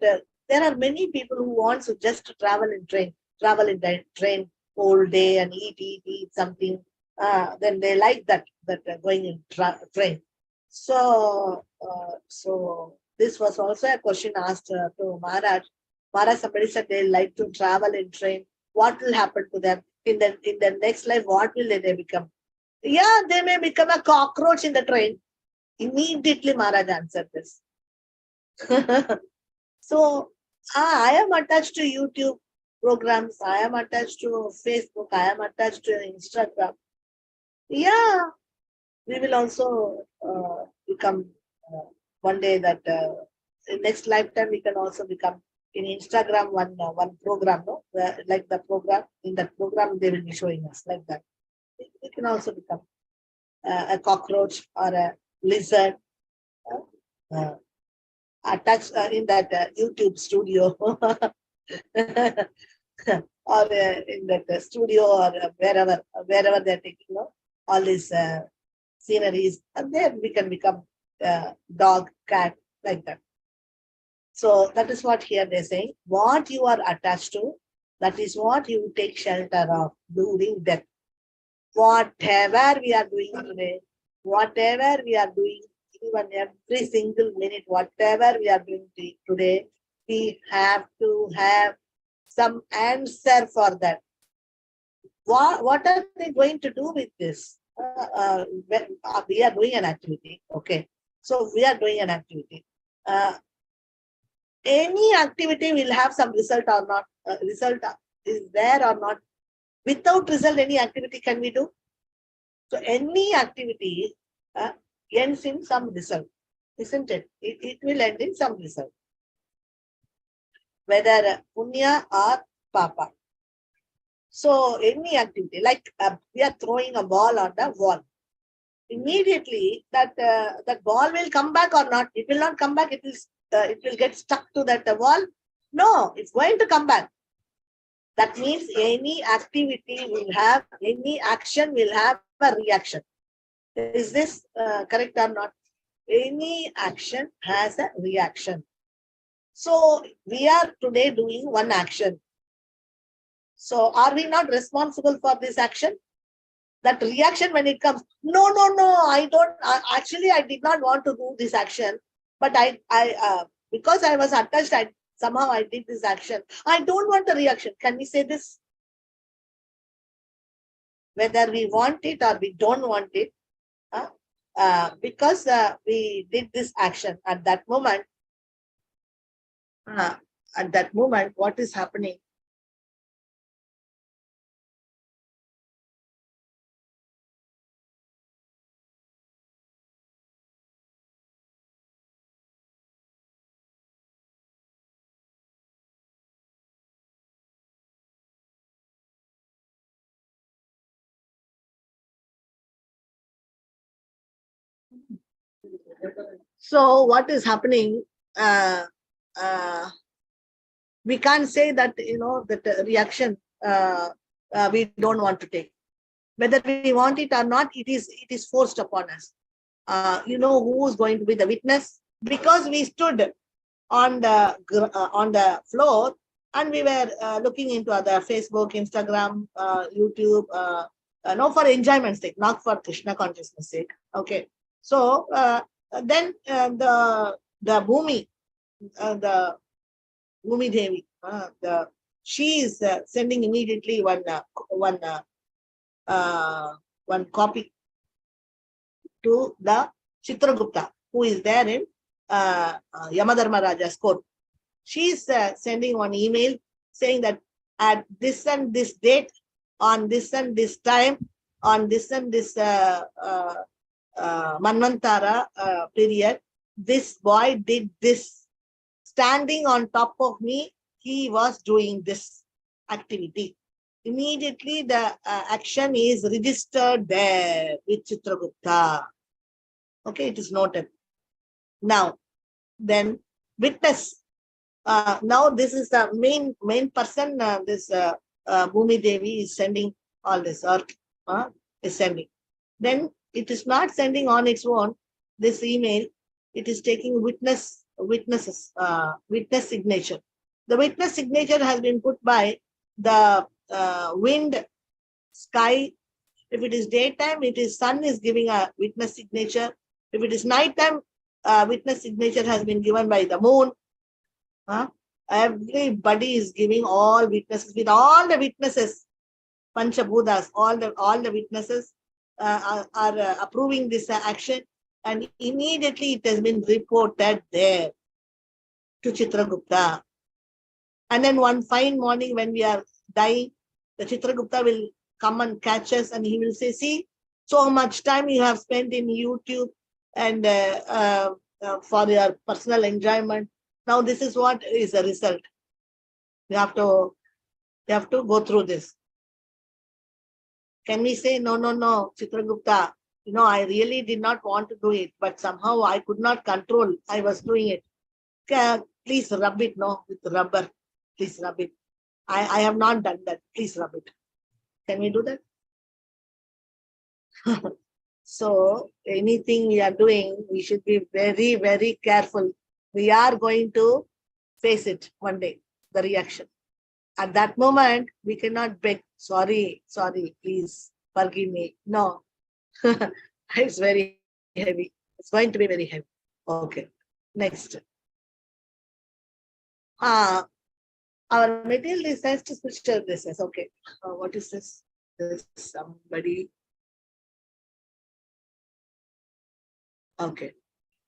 there are many people who want to just travel in the train whole day and eat something. Then they like that going in train. So, this was also a question asked to Maharaj. Maharaj, somebody said they like to travel in train. What will happen to them in the next life? What will they become? Yeah, they may become a cockroach in the train. Immediately Maharaj answered this. So, I am attached to YouTube programs. I am attached to Facebook. I am attached to Instagram. Yeah, we will also become one day that in next lifetime we can also become in Instagram one program, no? Like the program, in that program they will be showing us like that. We can also become a cockroach or a lizard attached in that YouTube studio or in that studio or wherever they're taking, no? All these sceneries, and then we can become dog, cat, like that. So that is what here they're saying. What you are attached to, that is what you take shelter of during death. Whatever we are doing today, whatever we are doing, even every single minute, whatever we are doing today, we have to have some answer for that. What are they going to do with this? We are doing an activity. Okay. So we are doing an activity. Any activity will have some result or not. Result is there or not. Without result, any activity can we do? So any activity ends in some result, isn't it? It will end in some result. Whether punya or papa. So any activity, like we are throwing a ball on the wall. Immediately that ball will come back or not? It will not come back. It will get stuck to that wall. No, it's going to come back. That means any activity will have, any action will have a reaction. Is this correct or not? Any action has a reaction. So we are today doing one action. So are we not responsible for this action? That reaction when it comes, no, I don't, actually I did not want to do this action, but I because I was attached, somehow I did this action. I don't want the reaction. Can we say this? Whether we want it or we don't want it, because we did this action at that moment, what is happening? So what is happening? We can't say that, that reaction we don't want to take. Whether we want it or not, it is forced upon us. Who is going to be the witness? Because we stood on the floor and we were looking into other Facebook, Instagram, YouTube, no, for enjoyment's sake, not for Krishna consciousness sake. Okay. So then the Bhumi, the Bhumi Devi, she is sending immediately one copy to the Chitragupta, who is there in Yamadharma Raja's court. She is sending one email saying that at this and this date, on this and this time, on this and this Manvantara period, this boy did this. Standing on top of me, he was doing this activity. Immediately the action is registered there with Chitragupta. Okay, it is noted. Now, then witness. Now this is the main person, this Bhumi Devi is sending all this, earth is sending. Then it is not sending on its own, this email, it is taking witness signature. The witness signature has been put by the wind, sky. If it is daytime, it is sun is giving a witness signature. If it is nighttime, witness signature has been given by the moon. Everybody is giving all witnesses. With all the witnesses, Panchabhutas, all the witnesses are approving this action, and immediately it has been reported there to Chitragupta. And then one fine morning when we are dying, the Chitragupta will come and catch us, and he will say, see, so much time you have spent in YouTube and for your personal enjoyment. Now this is what is the result. You have to go through this. Can we say, no, Chitragupta, I really did not want to do it, but somehow I could not control. I was doing it. Please rub it, with rubber. Please rub it. I have not done that. Please rub it. Can we do that? So anything we are doing, we should be very, very careful. We are going to face it one day, the reaction. At that moment, we cannot beg, sorry, please forgive me. No, it's very heavy. It's going to be very heavy. Okay, next. Our material desires to spiritual desires. Okay, what is this? There's somebody. Okay.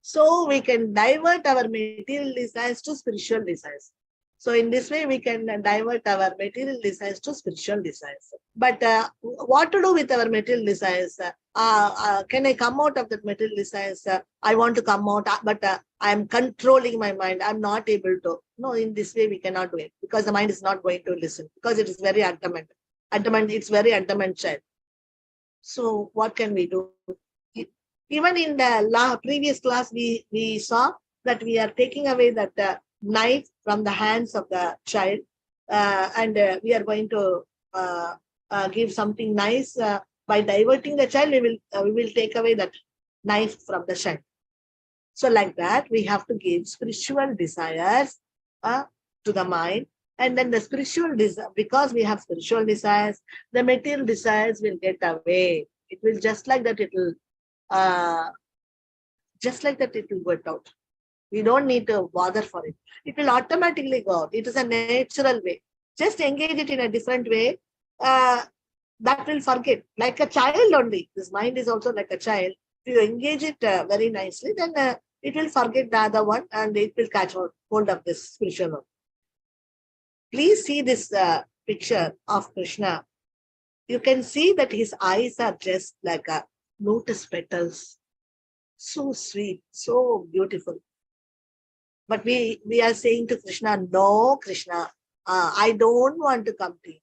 So we can divert our material desires to spiritual desires. So in this way, we can divert our material desires to spiritual desires. But what to do with our material desires? Can I come out of that material desires? I want to come out, but I am controlling my mind. I'm not able to. No, in this way, we cannot do it because the mind is not going to listen because it is very adamant. It's very adamant child. So what can we do? Even in the previous class, we saw that we are taking away that knife from the hands of the child, and we are going to give something nice by diverting the child. We will take away that knife from the child. So like that, we have to give spiritual desires to the mind, and then the spiritual desire, because we have spiritual desires, the material desires will get away. It will just like that. It will go out. We don't need to bother for it. It will automatically go out. It is a natural way. Just engage it in a different way. That will forget. Like a child only. This mind is also like a child. If you engage it very nicely, then it will forget the other one and it will catch hold of this spiritual one. Please see this picture of Krishna. You can see that his eyes are just like a lotus petals. So sweet, so beautiful. But we are saying to Krishna, no, Krishna, I don't want to come to you.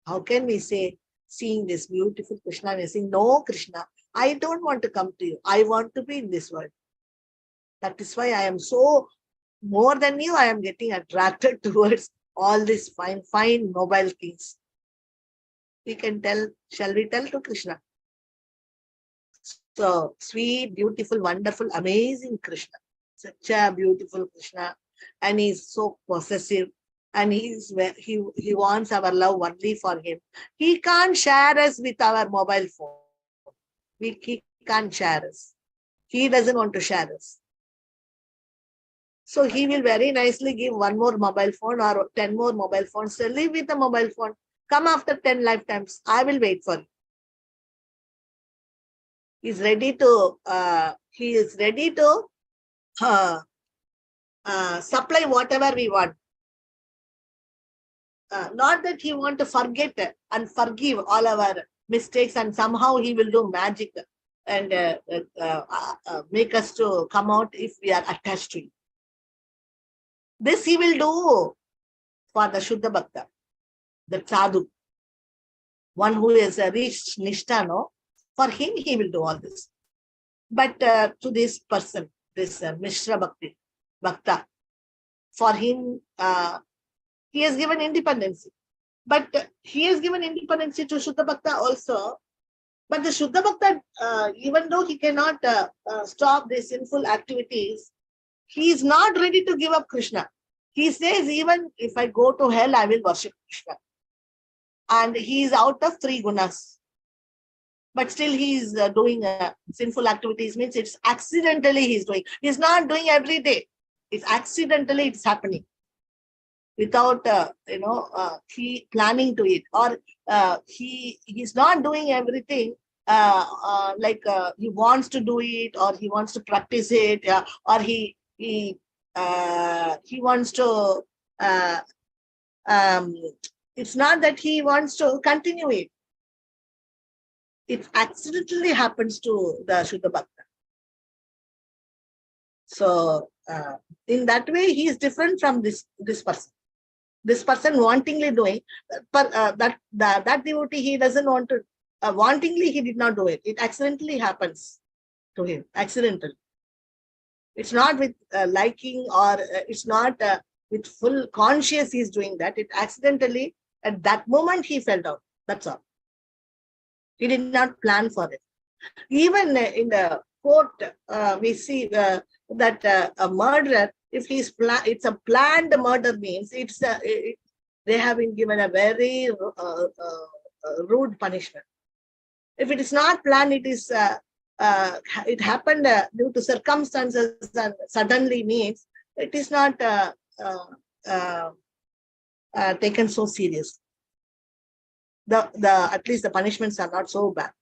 How can we say, seeing this beautiful Krishna, we are saying, no, Krishna, I don't want to come to you. I want to be in this world. That is why I am so, more than you, I am getting attracted towards all these fine mobile things. We can tell, shall we tell to Krishna? So sweet, beautiful, wonderful, amazing Krishna. Such a beautiful Krishna. And he is so possessive. And he wants our love only for him. He can't share us with our mobile phone. He can't share us. He doesn't want to share us. So he will very nicely give one more mobile phone or 10 more mobile phones. So live with the mobile phone. Come after 10 lifetimes. I will wait for you. He is ready to supply whatever we want. not that he want to forget and forgive all our mistakes and somehow he will do magic and make us to come out if we are attached to him. This he will do for the Shuddha Bhakta, the sadhu, one who is reached Nishtha, no? For him, he will do all this. But to this person, this Mishra Bhakti, Bhakta, for him, he has given independency. But he has given independency to Shuddha Bhakta also. But the Shuddha Bhakta, even though he cannot stop the sinful activities, he is not ready to give up Krishna. He says, even if I go to hell, I will worship Krishna. And he is out of 3 gunas. But still he is doing sinful activities, means it's accidentally he's doing. He's not doing every day. It's accidentally it's happening. Without, he planning to it. Or he's not doing everything like he wants to do it, or he wants to practice it, or he wants to, it's not that he wants to continue it. It accidentally happens to the Shuddha Bhakta. So, in that way, he is different from this person. This person wantingly doing, but that devotee, he doesn't want to, wantingly he did not do it. It accidentally happens to him, accidentally. It's not with liking, or it's not with full conscious he's doing that. It accidentally, at that moment he fell down. That's all. He did not plan for it. Even in the court, we see that a murderer, if it's a planned murder, means it's they have been given a very rude punishment. If it is not planned, it is it happened due to circumstances and suddenly, means it is not taken so seriously. At least the punishments are not so bad.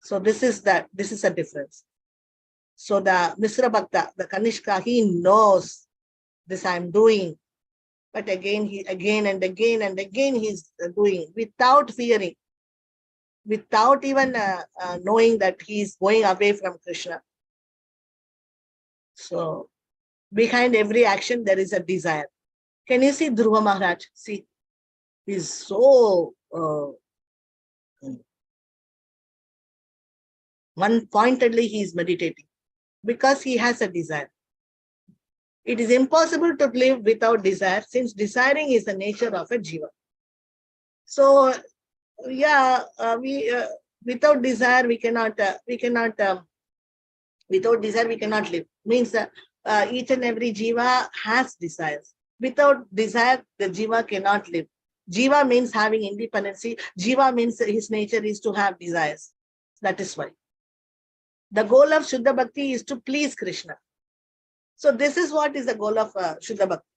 So this is a difference. So the Mishra Bhakta, the Kanishka, he knows this I'm doing, but again and again he's doing without fearing, without even knowing that he's going away from Krishna. So behind every action there is a desire. Can you see Dhruva Maharaj? See, he's so one-pointedly he is meditating because he has a desire. It is impossible to live without desire, since desiring is the nature of a jiva. So, yeah, without desire we cannot without desire we cannot live. Means each and every jiva has desires. Without desire, the jiva cannot live. Jiva means having independency. Jiva means his nature is to have desires. That is why. The goal of Shuddha Bhakti is to please Krishna. So this is what is the goal of Shuddha Bhakti.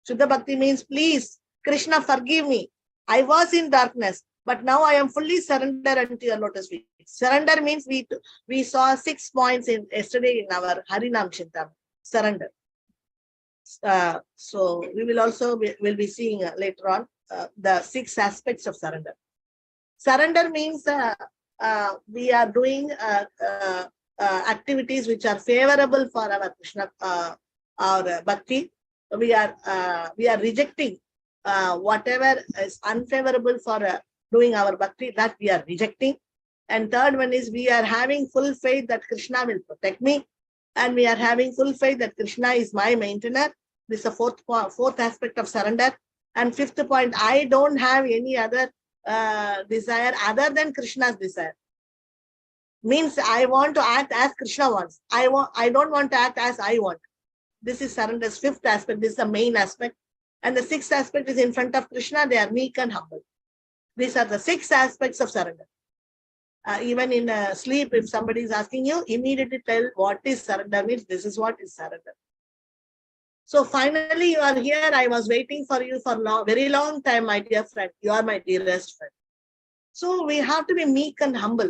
Shuddha Bhakti means, please, Krishna, forgive me. I was in darkness, but now I am fully surrendered unto your lotus feet. Surrender means we saw 6 points yesterday in our Harinam Chintam. Surrender. So we will also will be seeing later on the 6 aspects of surrender. Surrender means we are doing activities which are favorable for our Krishna, our bhakti. We are rejecting whatever is unfavorable for doing our bhakti, that we are rejecting. And third one is we are having full faith that Krishna will protect me, and we are having full faith that Krishna is my maintainer. This is the fourth aspect of surrender. And 5th point, I don't have any other desire other than Krishna's desire. Means I want to act as Krishna wants. I don't want to act as I want. This is surrender's 5th aspect. This is the main aspect. And the 6th aspect is in front of Krishna. They are meek and humble. These are the 6 aspects of surrender. Even in sleep, if somebody is asking you, immediately tell what is surrender means. This is what is surrender. So finally you are here. I was waiting for you for very long time, my dear friend. You are my dearest friend. So we have to be meek and humble.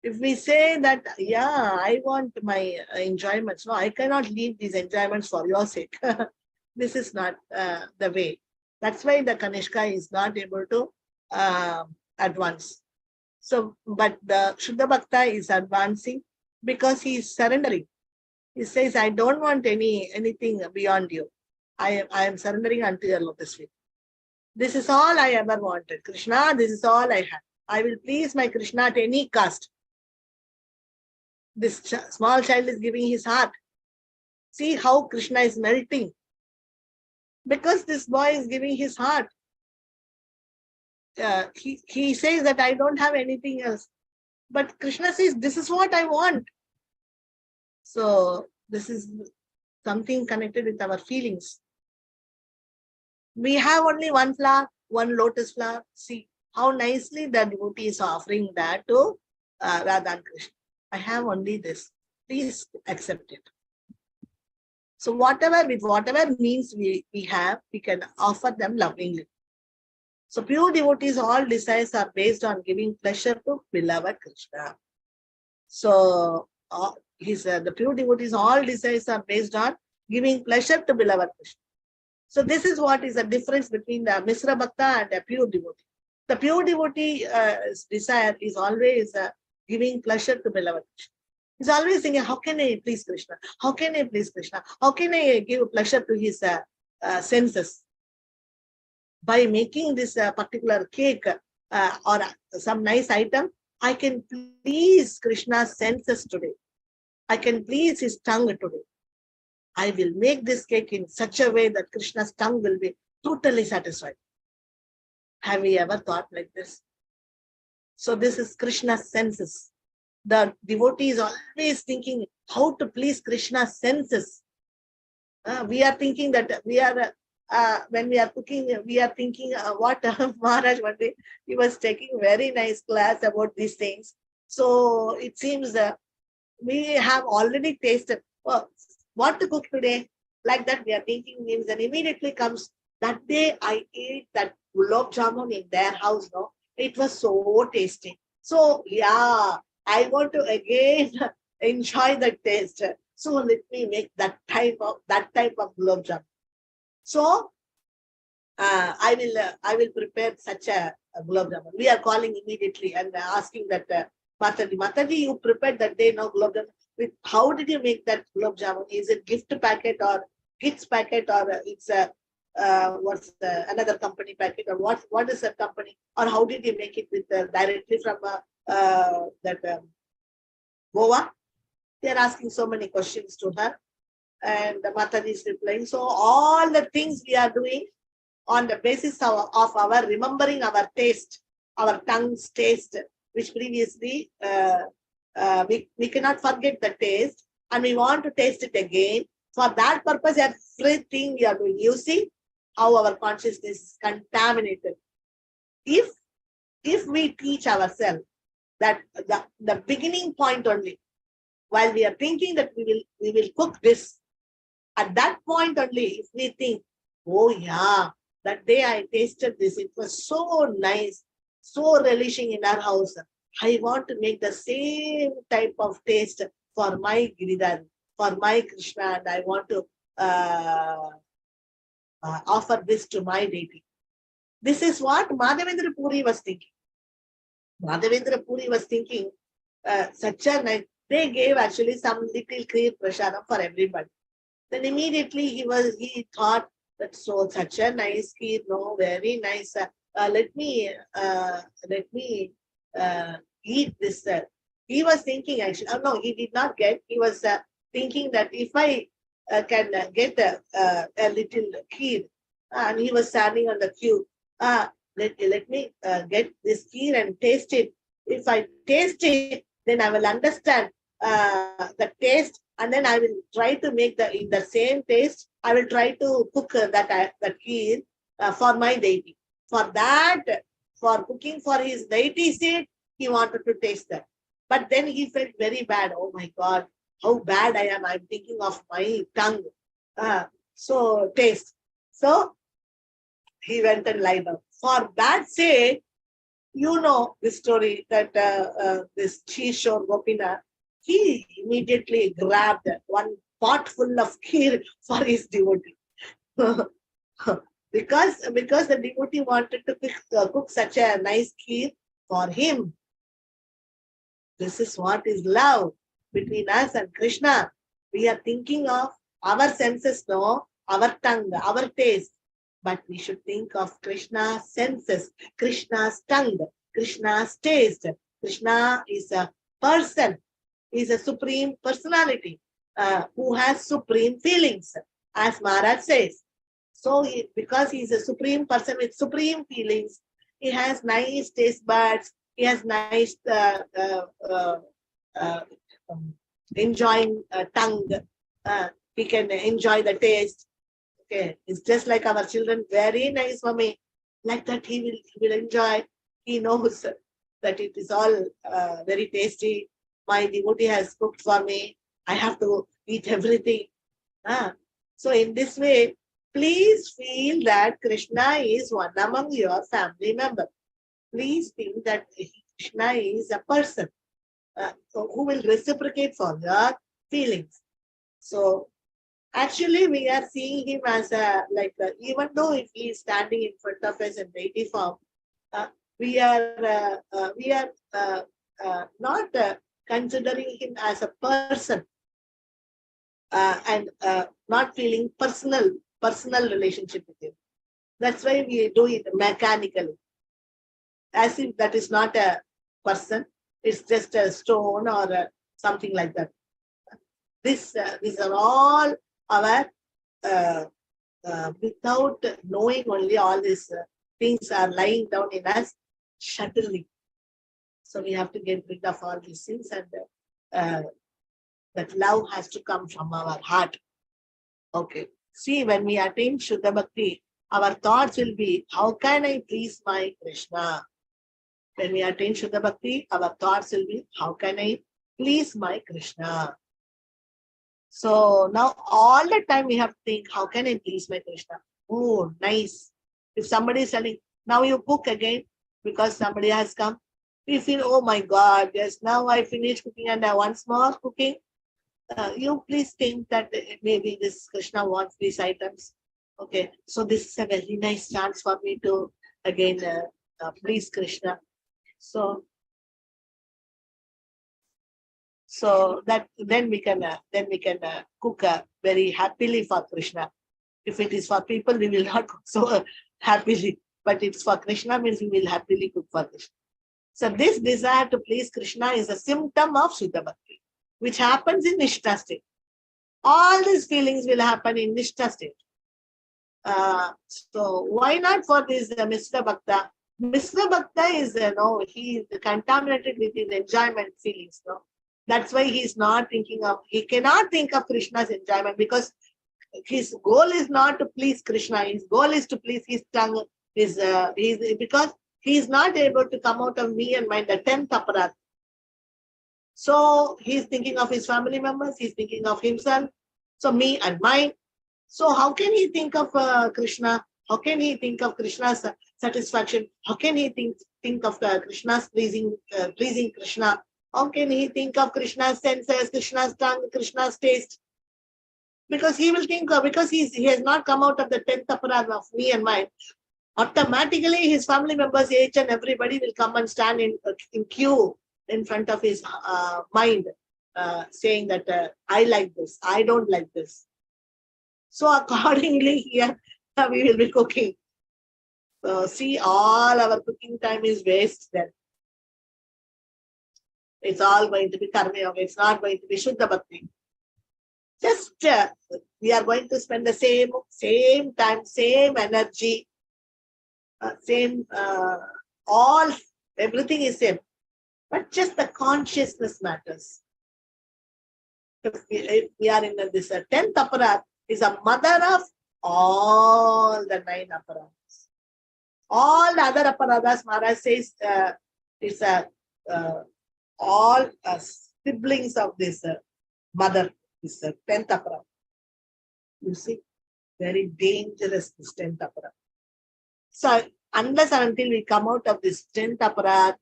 If we say that, yeah, I want my enjoyments. No, I cannot leave these enjoyments for your sake. This is not the way. That's why the Kanishka is not able to advance. So, but the Shuddha Bhakta is advancing because he is surrendering. He says, I don't want anything beyond you. I am surrendering unto your lotus feet. This is all I ever wanted. Krishna, this is all I have. I will please my Krishna at any cost. This small child is giving his heart. See how Krishna is melting. Because this boy is giving his heart. He says that I don't have anything else. But Krishna says, this is what I want. So this is something connected with our feelings. We have only one flower, one lotus flower. See how nicely the devotee is offering that to Radha and Krishna. I have only this. Please accept it. So whatever means we have, we can offer them lovingly. So pure devotees, all desires are based on giving pleasure to beloved Krishna. So the pure devotees, all desires are based on giving pleasure to beloved Krishna. So this is what is the difference between the Misra Bhakta and the pure devotee. The pure devotee desire is always giving pleasure to beloved Krishna. He's always thinking, how can I please Krishna? How can I please Krishna? How can I give pleasure to his senses? By making this particular cake or some nice item, I can please Krishna's senses today. I can please his tongue today. I will make this cake in such a way that Krishna's tongue will be totally satisfied. Have you ever thought like this? So this is Krishna's senses. The devotee is always thinking how to please Krishna's senses. We are thinking that we are, when we are cooking, we are thinking what Maharaj one day, he was taking very nice class about these things. So it seems we have already tasted what to cook today. Like that we are thinking means, and immediately comes that day I ate that gulab jamun in their house. No, it was so tasty. So yeah, I want to again enjoy the taste. So let me make that type of gulab jamun. So I will prepare such a gulab jamun. We are calling immediately and asking that Mataji, you prepared that day now gulab jamun. How did you make that gulab jamun? Is it gift packet or kids packet, or it's a what's another company packet, or what is that company, or how did you make it with directly from that Goa? They are asking so many questions to her, and the Mataji is replying. So all the things we are doing on the basis of our remembering our taste, our tongue's taste, which previously we cannot forget the taste, and we want to taste it again. For that purpose, everything we are doing. You see how our consciousness is contaminated. If we teach ourselves that the beginning point only, while we are thinking that we will cook this, at that point only, if we think, oh yeah, that day I tasted this, it was so nice, so relishing in our house. I want to make the same type of taste for my Giridhar, for my Krishna, and I want to offer this to my deity. This is what Madhavendra Puri was thinking. Madhavendra Puri was thinking, such a nice, they gave actually some little kheer prasadam for everybody. Then immediately he thought that such a nice kheer, no, very nice. Let me eat this. He was thinking actually, no, he did not get. He was thinking that if I can get a little kheer, and he was standing on the queue. Let me get this kheer and taste it. If I taste it, then I will understand the taste, and then I will try to make in the same taste. I will try to cook that kheer for my deity. For that, for cooking for his deity's sake, he wanted to taste that. But then he felt very bad. Oh my God, how bad I am. I'm thinking of my tongue. So taste. So he went and lied down. For that sake, you know the story that this Chishore Gopinath, he immediately grabbed one pot full of kheer for his devotee. Because the devotee wanted to cook such a nice kheer for him. This is what is love between us and Krishna. We are thinking of our senses, no, our tongue, our taste. But we should think of Krishna's senses, Krishna's tongue, Krishna's taste. Krishna is a person, is a supreme personality who has supreme feelings, as Maharaj says. So, because he is a supreme person with supreme feelings, he has nice taste buds, he has nice enjoying tongue, he can enjoy the taste. Okay, it's just like our children, very nice, mommy. Like that, he will enjoy. He knows that it is all very tasty. My devotee has cooked for me. I have to eat everything. So in this way, please feel that Krishna is one among your family members. Please think that Krishna is a person who will reciprocate for your feelings. So actually, we are seeing him as even though if he is standing in front of us in deity form, we are not considering him as a person and not feeling personal relationship with him. That's why we do it mechanically, as if that is not a person, it's just a stone or something like that. These are all our, without knowing only, all these things are lying down in us subtly. So we have to get rid of all these things, and that love has to come from our heart. Okay. See, when we attain Suddha Bhakti, our thoughts will be, how can I please my Krishna? When we attain Suddha Bhakti, our thoughts will be, how can I please my Krishna? So now all the time we have to think, how can I please my Krishna? Oh, nice. If somebody is telling, now you cook again because somebody has come, we feel, oh my God, yes, now I finished cooking and I once more cooking. You please think that maybe this Krishna wants these items. Okay, so this is a very nice chance for me to again please Krishna. So that then we can cook very happily for Krishna. If it is for people, we will not cook so happily. But it's for Krishna means we will happily cook for Krishna. So this desire to please Krishna is a symptom of Suddha Bhakti, which happens in Nishtha state. All these feelings will happen in Nishtha state. So why not for this Mr. Bhakta? Mr. Bhakta is, he is contaminated with his enjoyment feelings. No? That's why he cannot think of Krishna's enjoyment, because his goal is not to please Krishna. His goal is to please his tongue. Because he is not able to come out of me and mine, the 10th aparadha. So he's thinking of his family members, he's thinking of himself, so me and mine. So how can he think of Krishna? How can he think of Krishna's satisfaction? How can he think of Krishna's pleasing Krishna? How can he think of Krishna's senses, Krishna's tongue, Krishna's taste? Because he will think, because he has not come out of the 10th aparadha of me and mine, automatically his family members, each and everybody will come and stand in queue in front of his mind, saying that I like this, I don't like this. So accordingly, here we will be cooking. So see, all our cooking time is waste then. It's all going to be karma yoga. It's not going to be Shuddha Bhakti. Just we are going to spend the same time, same energy, everything is same. But just the consciousness matters. If we are in this 10th aparadha, is a mother of all the 9 aparadhas. All the other aparadhas, Maharaj says, is all siblings of this mother, this 10th aparadha. You see, very dangerous, this 10th aparadha. So unless and until we come out of this 10th aparadha,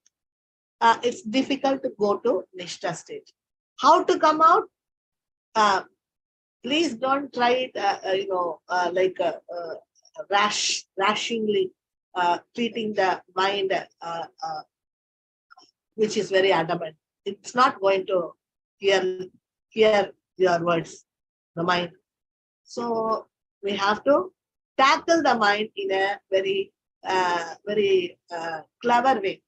it's difficult to go to Nishtha stage. How to come out? Please don't try it, rashingly treating the mind, which is very adamant. It's not going to hear your words, the mind. So we have to tackle the mind in a very clever way.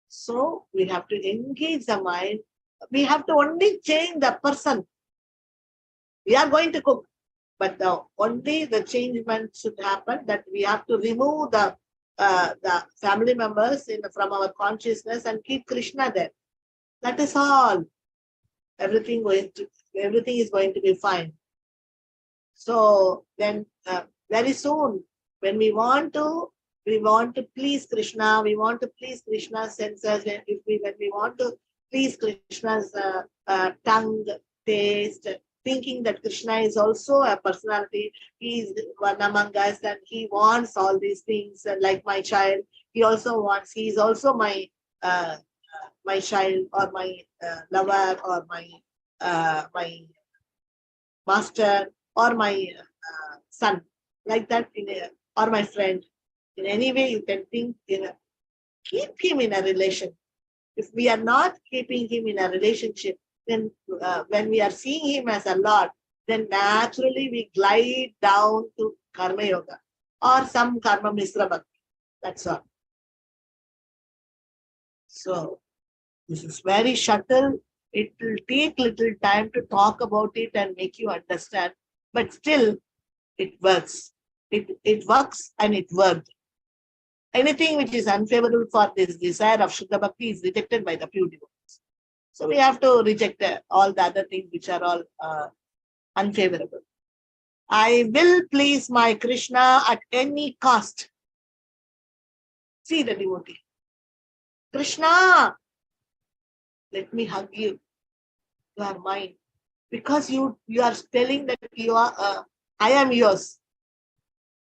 So we have to engage the mind. We have to only change the person. We are going to cook, but only the changement should happen, that we have to remove the family members from our consciousness and keep Krishna there. That is all. Everything is going to be fine. So then very soon, when we want to please Krishna, we want to please Krishna's senses. When we want to please Krishna's tongue, taste, thinking that Krishna is also a personality, he is one among us and he wants all these things. And like my child, he is also my child, or my lover, or my master, or my son, like that, or my friend. In any way you can think, keep him in a relation. If we are not keeping him in a relationship, then when we are seeing him as a Lord, then naturally we glide down to Karma Yoga or some Karma Misra Bhakti. That's all. So this is very subtle. It will take little time to talk about it and make you understand, but still it works. It works and it worked. Anything which is unfavorable for this desire of Suddha Bhakti is rejected by the pure devotees. So we have to reject all the other things which are all unfavorable. I will please my Krishna at any cost. See the devotee. Krishna, let me hug you. You are mine. Because you are telling that I am yours.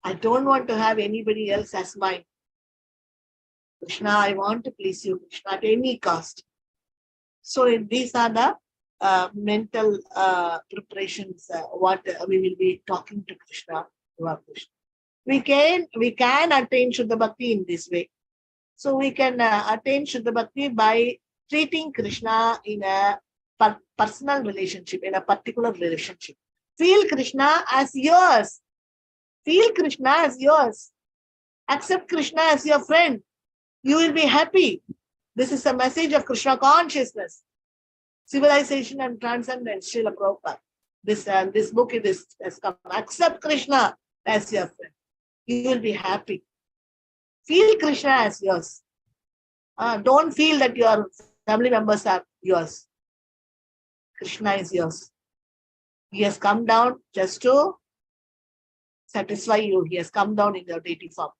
I don't want to have anybody else as mine. Krishna, I want to please you, Krishna, at any cost. So these are the mental preparations, what we will be talking to Krishna. We can attain Suddha Bhakti in this way. So we can attain Suddha Bhakti by treating Krishna in a personal relationship, in a particular relationship. Feel Krishna as yours. Feel Krishna as yours. Accept Krishna as your friend. You will be happy. This is a message of Krishna consciousness, civilization and transcendence. Srila Prabhupada. This book has come. Accept Krishna as your friend. You will be happy. Feel Krishna as yours. Don't feel that your family members are yours. Krishna is yours. He has come down just to satisfy you. He has come down in your deity form.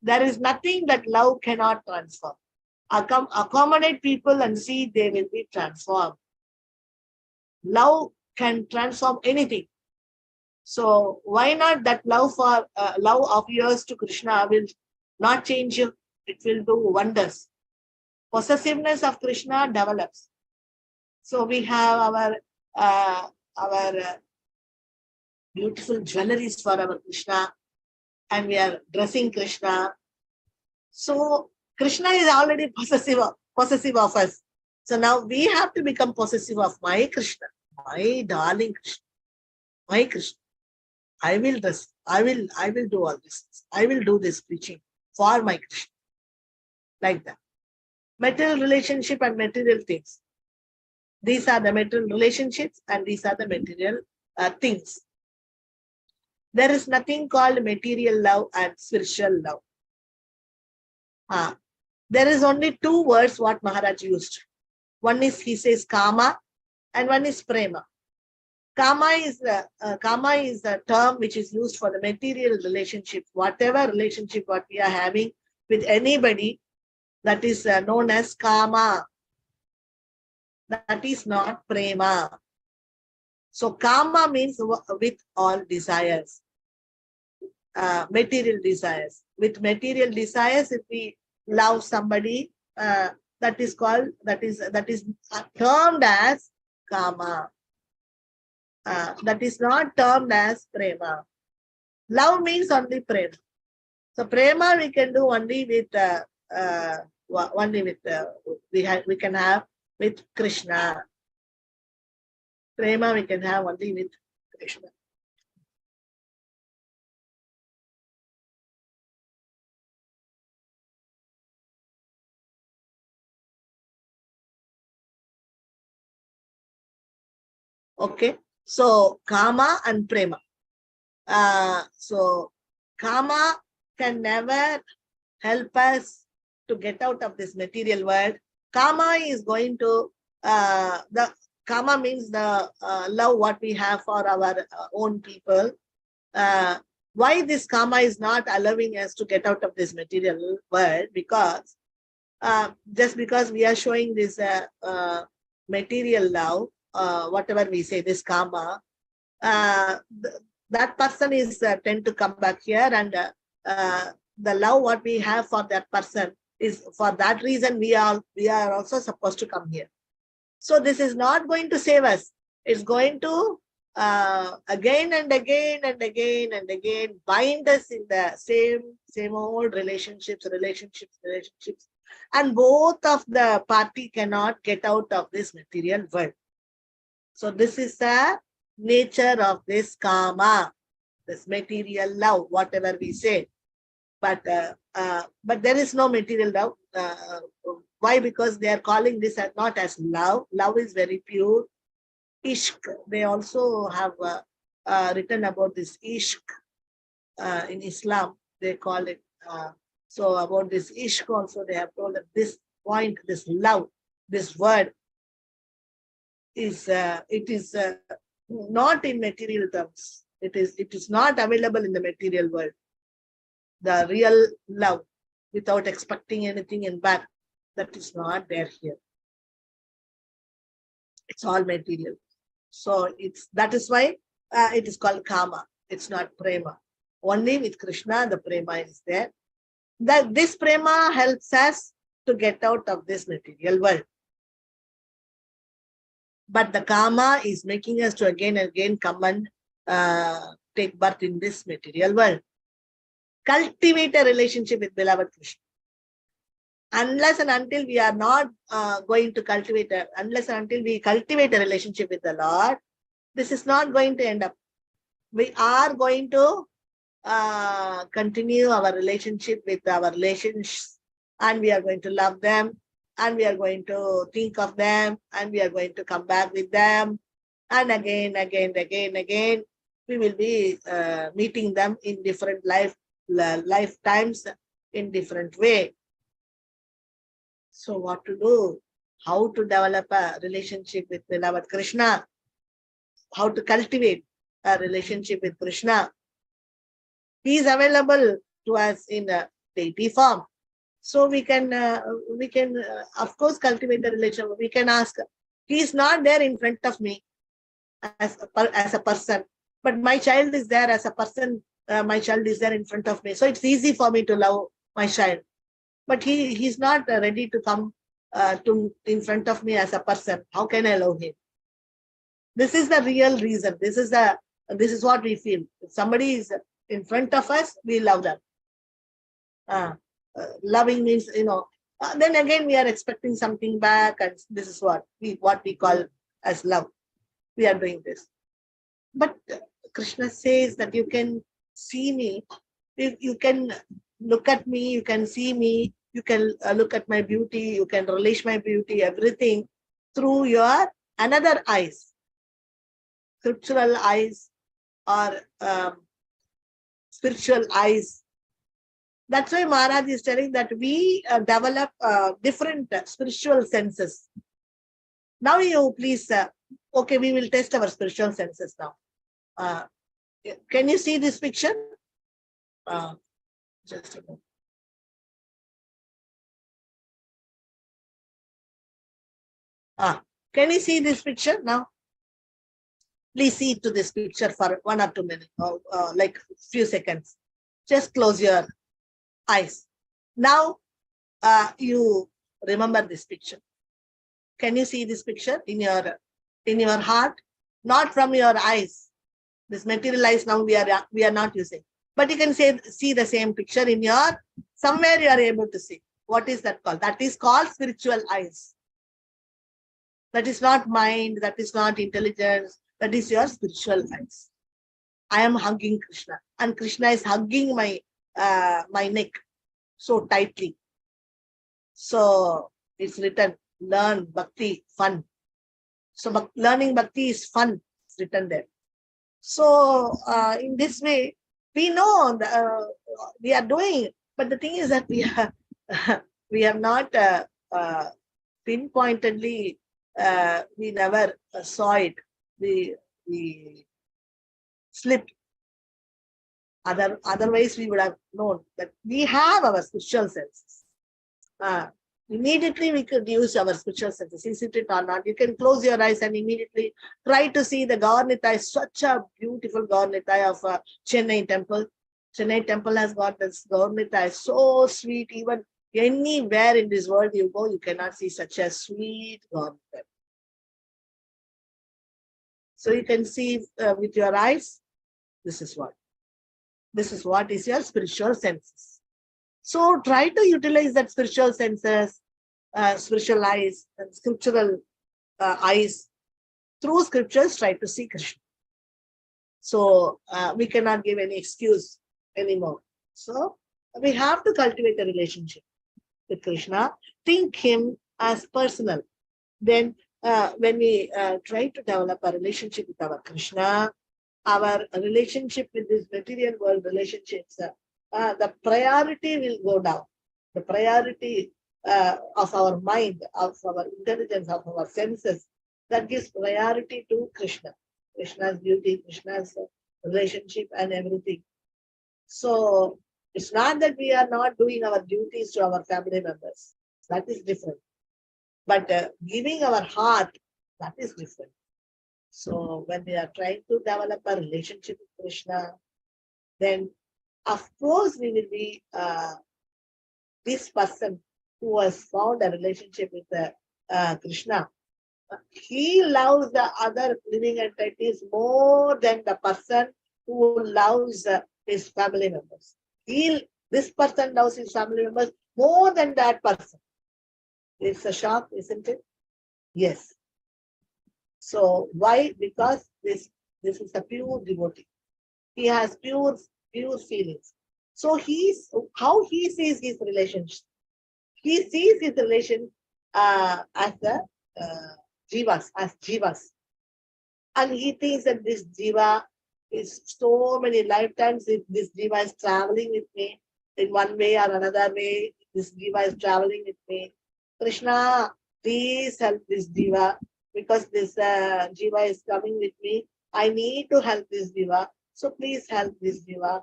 There is nothing that love cannot transform. Accommodate people and see they will be transformed. Love can transform anything. So why not that love of yours to Krishna will not change you? It will do wonders. Possessiveness of Krishna develops. So we have our beautiful jewelries for our Krishna, and we are dressing Krishna. So Krishna is already possessive of us. So now we have to become possessive of my Krishna, my darling Krishna, my Krishna. I will dress. I will do all this. I will do this preaching for my Krishna. Like that. Material relationship and material things. These are the material relationships and these are the material things. There is nothing called material love and spiritual love. There is only two words what Maharaj used. One is, he says, kama, and one is prema. Kama is the term which is used for the material relationship. Whatever relationship what we are having with anybody, that is known as kama. That is not prema. So kama means with all desires, material desires. With material desires, if we love somebody, that is termed as kama. That is not termed as prema. Love means only prema. So prema we can do only with we can have with Krishna. Prema we can have only with Krishna. Okay. So kama and prema. So kama can never help us to get out of this material world. Kama is going to the kama means the love what we have for our own people. Why this kama is not allowing us to get out of this material world? Because just because we are showing this material love, whatever we say, this kama, that person is tend to come back here, and the love what we have for that person is for that reason we are also supposed to come here. So this is not going to save us. It's going to again and again and again and again bind us in the same old relationships, and both of the party cannot get out of this material world. So this is the nature of this kama, this material love, whatever we say. But there is no material love. Why? Because they are calling this not as love. Love is very pure. Ishq. They also have written about this ishq in Islam. They call it. So about this ishq also they have told that this point, this love, this word is it is not in material terms. It is not available in the material world. The real love without expecting anything in back, that is not there here. It's all material. So that is why it is called kama. It's not prema. Only with Krishna the prema is there. This prema helps us to get out of this material world. But the kama is making us to again and again come and take birth in this material world. Cultivate a relationship with beloved Krishna. Unless and until we are not going to cultivate, unless and until we cultivate a relationship with the Lord, this is not going to end up. We are going to continue our relationship with our relations, and we are going to love them, and we are going to think of them, and we are going to come back with them, and again, we will be meeting them in different lifetimes in different way. So what to do? How to develop a relationship with beloved Krishna? How to cultivate a relationship with Krishna? He is available to us in a deity form. So we can of course cultivate a relationship. We can ask, he is not there in front of me as a person, but my child is there as a person. My child is there in front of me. So it's easy for me to love my child. But he's not ready to come in front of me as a person. How can I love him? This is the real reason. This is what we feel. If somebody is in front of us, we love them. Loving means, then again we are expecting something back, and this is what we call as love. We are doing this. But Krishna says that you can see me, you can look at me, you can see me, you can look at my beauty, you can relish my beauty, everything through your another eyes, scriptural eyes or spiritual eyes. That's why Maharaj is telling that we develop different spiritual senses. Now you please, okay, we will test our spiritual senses now. Can you see this picture? Just a moment. Can you see this picture now? Please see to this picture for 1 or 2 minutes, like few seconds. Just close your eyes. Now you remember this picture. Can you see this picture in your heart? Not from your eyes. This material eyes now we are not using. But you can see the same picture in your, somewhere you are able to see. What is that called? That is called spiritual eyes. That is not mind, that is not intelligence, that is your spiritual eyes. I am hugging Krishna, and Krishna is hugging my neck so tightly. So it's written, learn bhakti, fun. So learning bhakti is fun. It's written there. So in this way, we know we are doing, but the thing is that we have not pinpointedly, we never saw it. We slipped. Otherwise, we would have known that we have our spiritual senses. Immediately we could use our spiritual senses, is it or not? You can close your eyes and immediately try to see the Gaur-Nitai, such a beautiful Gaur-Nitai of Chennai temple. Chennai temple has got this Gaur-Nitai, so sweet. Even anywhere in this world you go, you cannot see such a sweet Gaur-Nitai. So you can see with your eyes, this is what. This is what is your spiritual senses. So try to utilize that spiritual senses, spiritual eyes, and scriptural eyes. Through scriptures, try to see Krishna. So we cannot give any excuse anymore. So we have to cultivate a relationship with Krishna. Think him as personal. Then when we try to develop a relationship with our Krishna, our relationship with this material world relationships, the priority will go down. The priority of our mind, of our intelligence, of our senses, that gives priority to Krishna. Krishna's beauty, Krishna's relationship and everything. So it's not that we are not doing our duties to our family members. That is different. But giving our heart, that is different. So when we are trying to develop a relationship with Krishna, then of course we will be this person who has found a relationship with Krishna. He loves the other living entities more than the person who loves his family members. This person loves his family members more than that person. It's a shock, isn't it? Yes. So why? Because this is a pure devotee. He has pure feelings. So how he sees his relationship. He sees his relation as the jivas. And he thinks that this jiva is so many lifetimes. If this jiva is traveling with me in one way or another way, this jiva is traveling with me. Krishna, please help this jiva, because this jiva is coming with me. I need to help this jiva. So please help this jiva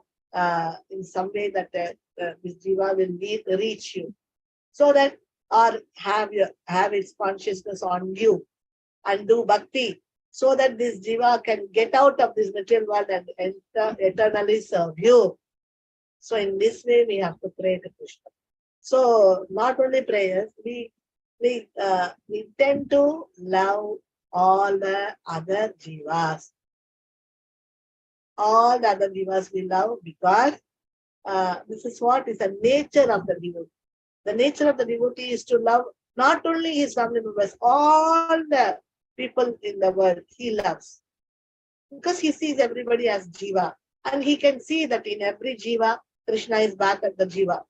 in some way that this jiva will reach you. So that, or have its consciousness on you and do bhakti, so that this jiva can get out of this material world and eternally serve you. So in this way we have to pray to Krishna. So not only prayers, we tend to love all the other jivas. All the other jivas we love, because this is what is the nature of the devotee. The nature of the devotee is to love not only his family members, all the people in the world he loves. Because he sees everybody as jiva. And he can see that in every jiva, Krishna is back at the jiva.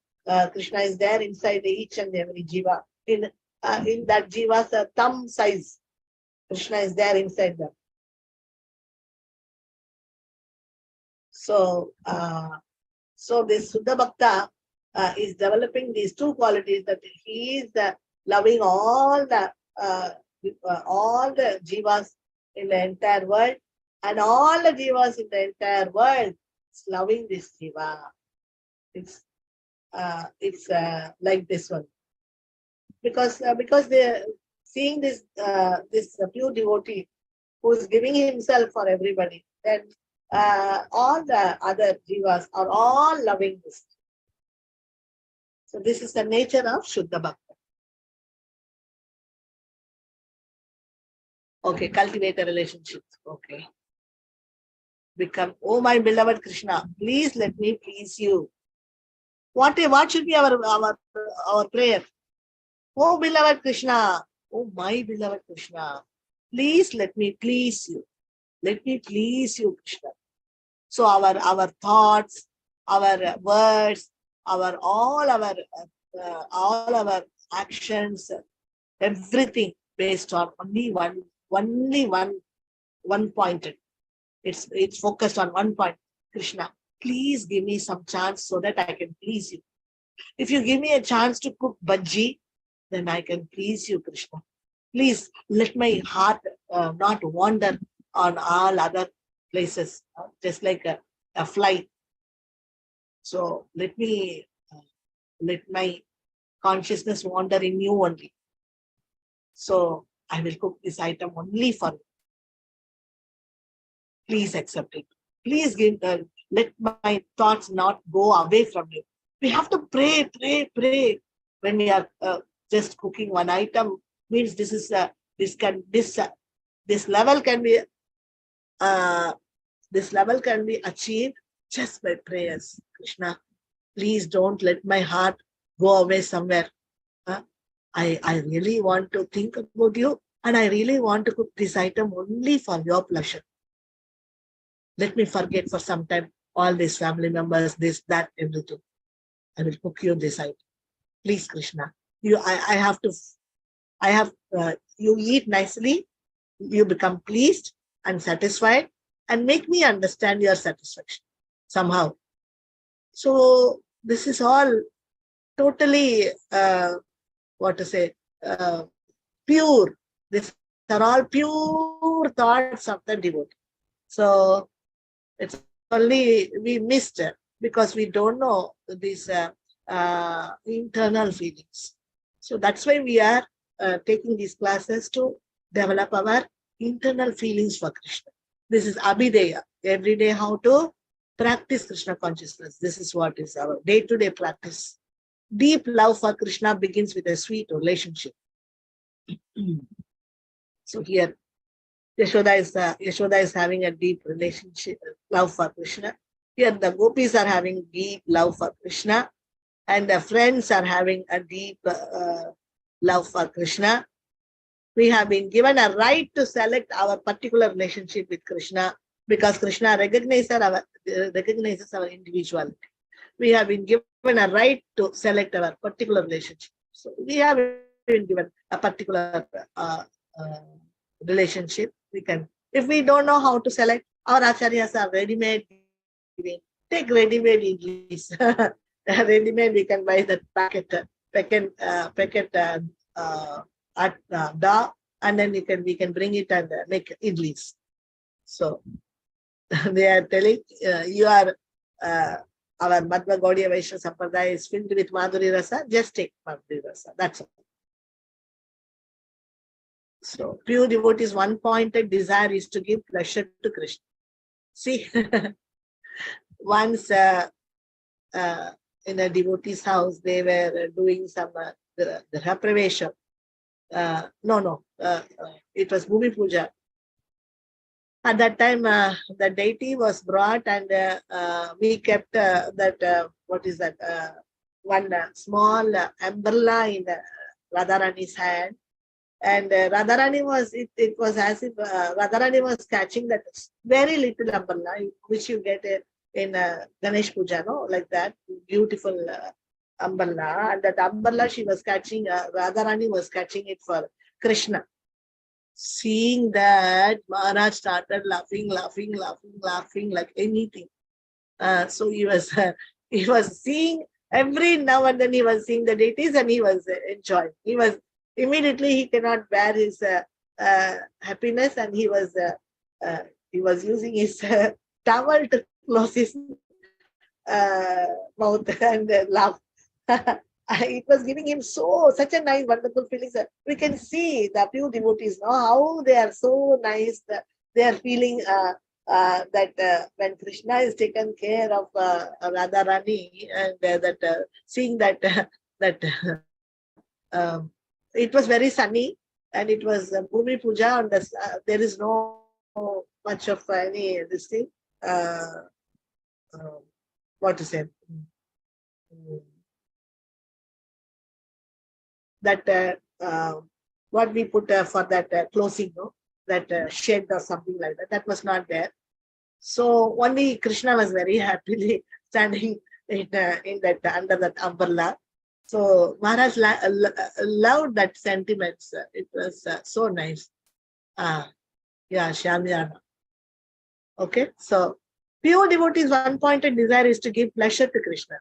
Krishna is there inside each and every jiva. In that jiva's thumb size, Krishna is there inside them. So this Suddha Bhakta is developing these two qualities, that he is loving all the jivas in the entire world, and all the jivas in the entire world is loving this jiva. It's like this one, because they're seeing this pure devotee who is giving himself for everybody. Then all the other jivas are all loving this. So this is the nature of Shuddha Bhakti. Okay, cultivate a relationship. Okay. become, oh my beloved Krishna, please let me please you. What should be our prayer? Oh beloved Krishna, oh my beloved Krishna, please let me please you. Let me please you, Krishna. So our thoughts, our words, all our actions, everything based on only one pointed. It's focused on one point. Krishna, please give me some chance so that I can please you. If you give me a chance to cook bhaji, then I can please you, Krishna. Please let my heart not wander on all other places, just like a fly. So let my consciousness wander in you only. So I will cook this item only for you. Please accept it. Please let my thoughts not go away from you. We have to pray. When we are just cooking one item, means this level can be achieved just by prayers. Krishna, please don't let my heart go away somewhere. I really want to think about you, and I really want to cook this item only for your pleasure. Let me forget for some time all these family members, this, that, everything. I will cook you this item. Please, Krishna. You eat nicely, you become pleased and satisfied, and make me understand your satisfaction somehow. So this is all totally pure. These are all pure thoughts of the devotee. So it's only we missed because we don't know these internal feelings. So that's why we are taking these classes to develop our internal feelings for Krishna. This is Abhideya. Every day how to practice Krishna consciousness. This is what is our day-to-day practice. Deep love for Krishna begins with a sweet relationship. So here, Yashoda is having a deep relationship, love for Krishna. Here the gopis are having deep love for Krishna, and the friends are having a deep love for Krishna. We have been given a right to select our particular relationship with Krishna because Krishna recognizes our individuality. We have been given a right to select our particular relationship. So we have been given a particular relationship. We can, if we don't know how to select, our acharyas are ready-made. Take ready-made idlis. Ready-made, we can buy that packet at da, and then we can bring it and make idlis. So they are telling you are our Madhva Gaudiya Vaishnava Sampradaya is filled with Madhuri Rasa. Just take Madhuri Rasa. That's all. So pure devotees' one-pointed desire is to give pleasure to Krishna. See, once in a devotee's house, they were doing some the Pravesha. It was Bhumi Puja. At that time, the deity was brought, and we kept one small umbrella in Radharani's hand. And Radharani was, it was as if Radharani was catching that very little umbrella, which you get in Ganesh Puja, no? Like that, beautiful umbrella. And that umbrella she was catching, Radharani was catching it for Krishna. Seeing that, Maharaj started laughing like anything. So he was seeing, every now and then he was seeing the deities and he was enjoying. Immediately he cannot bear his happiness, and he was using his towel to close his mouth and laugh. It was giving him such a nice, wonderful feeling. We can see the pure devotees now how they are so nice. They are feeling that when Krishna is taken care of Radharani, and seeing that it was very sunny, and it was Bhumi Puja, and there is no much of any this thing. uh, what to say, that what we put for that closing, no? That shed or something like that. That was not there. So only Krishna was very happily standing in that under that umbrella. So Maharaj loved that sentiments. It was so nice. Yeah, Shamyana. Okay, so pure devotees' one-pointed desire is to give pleasure to Krishna.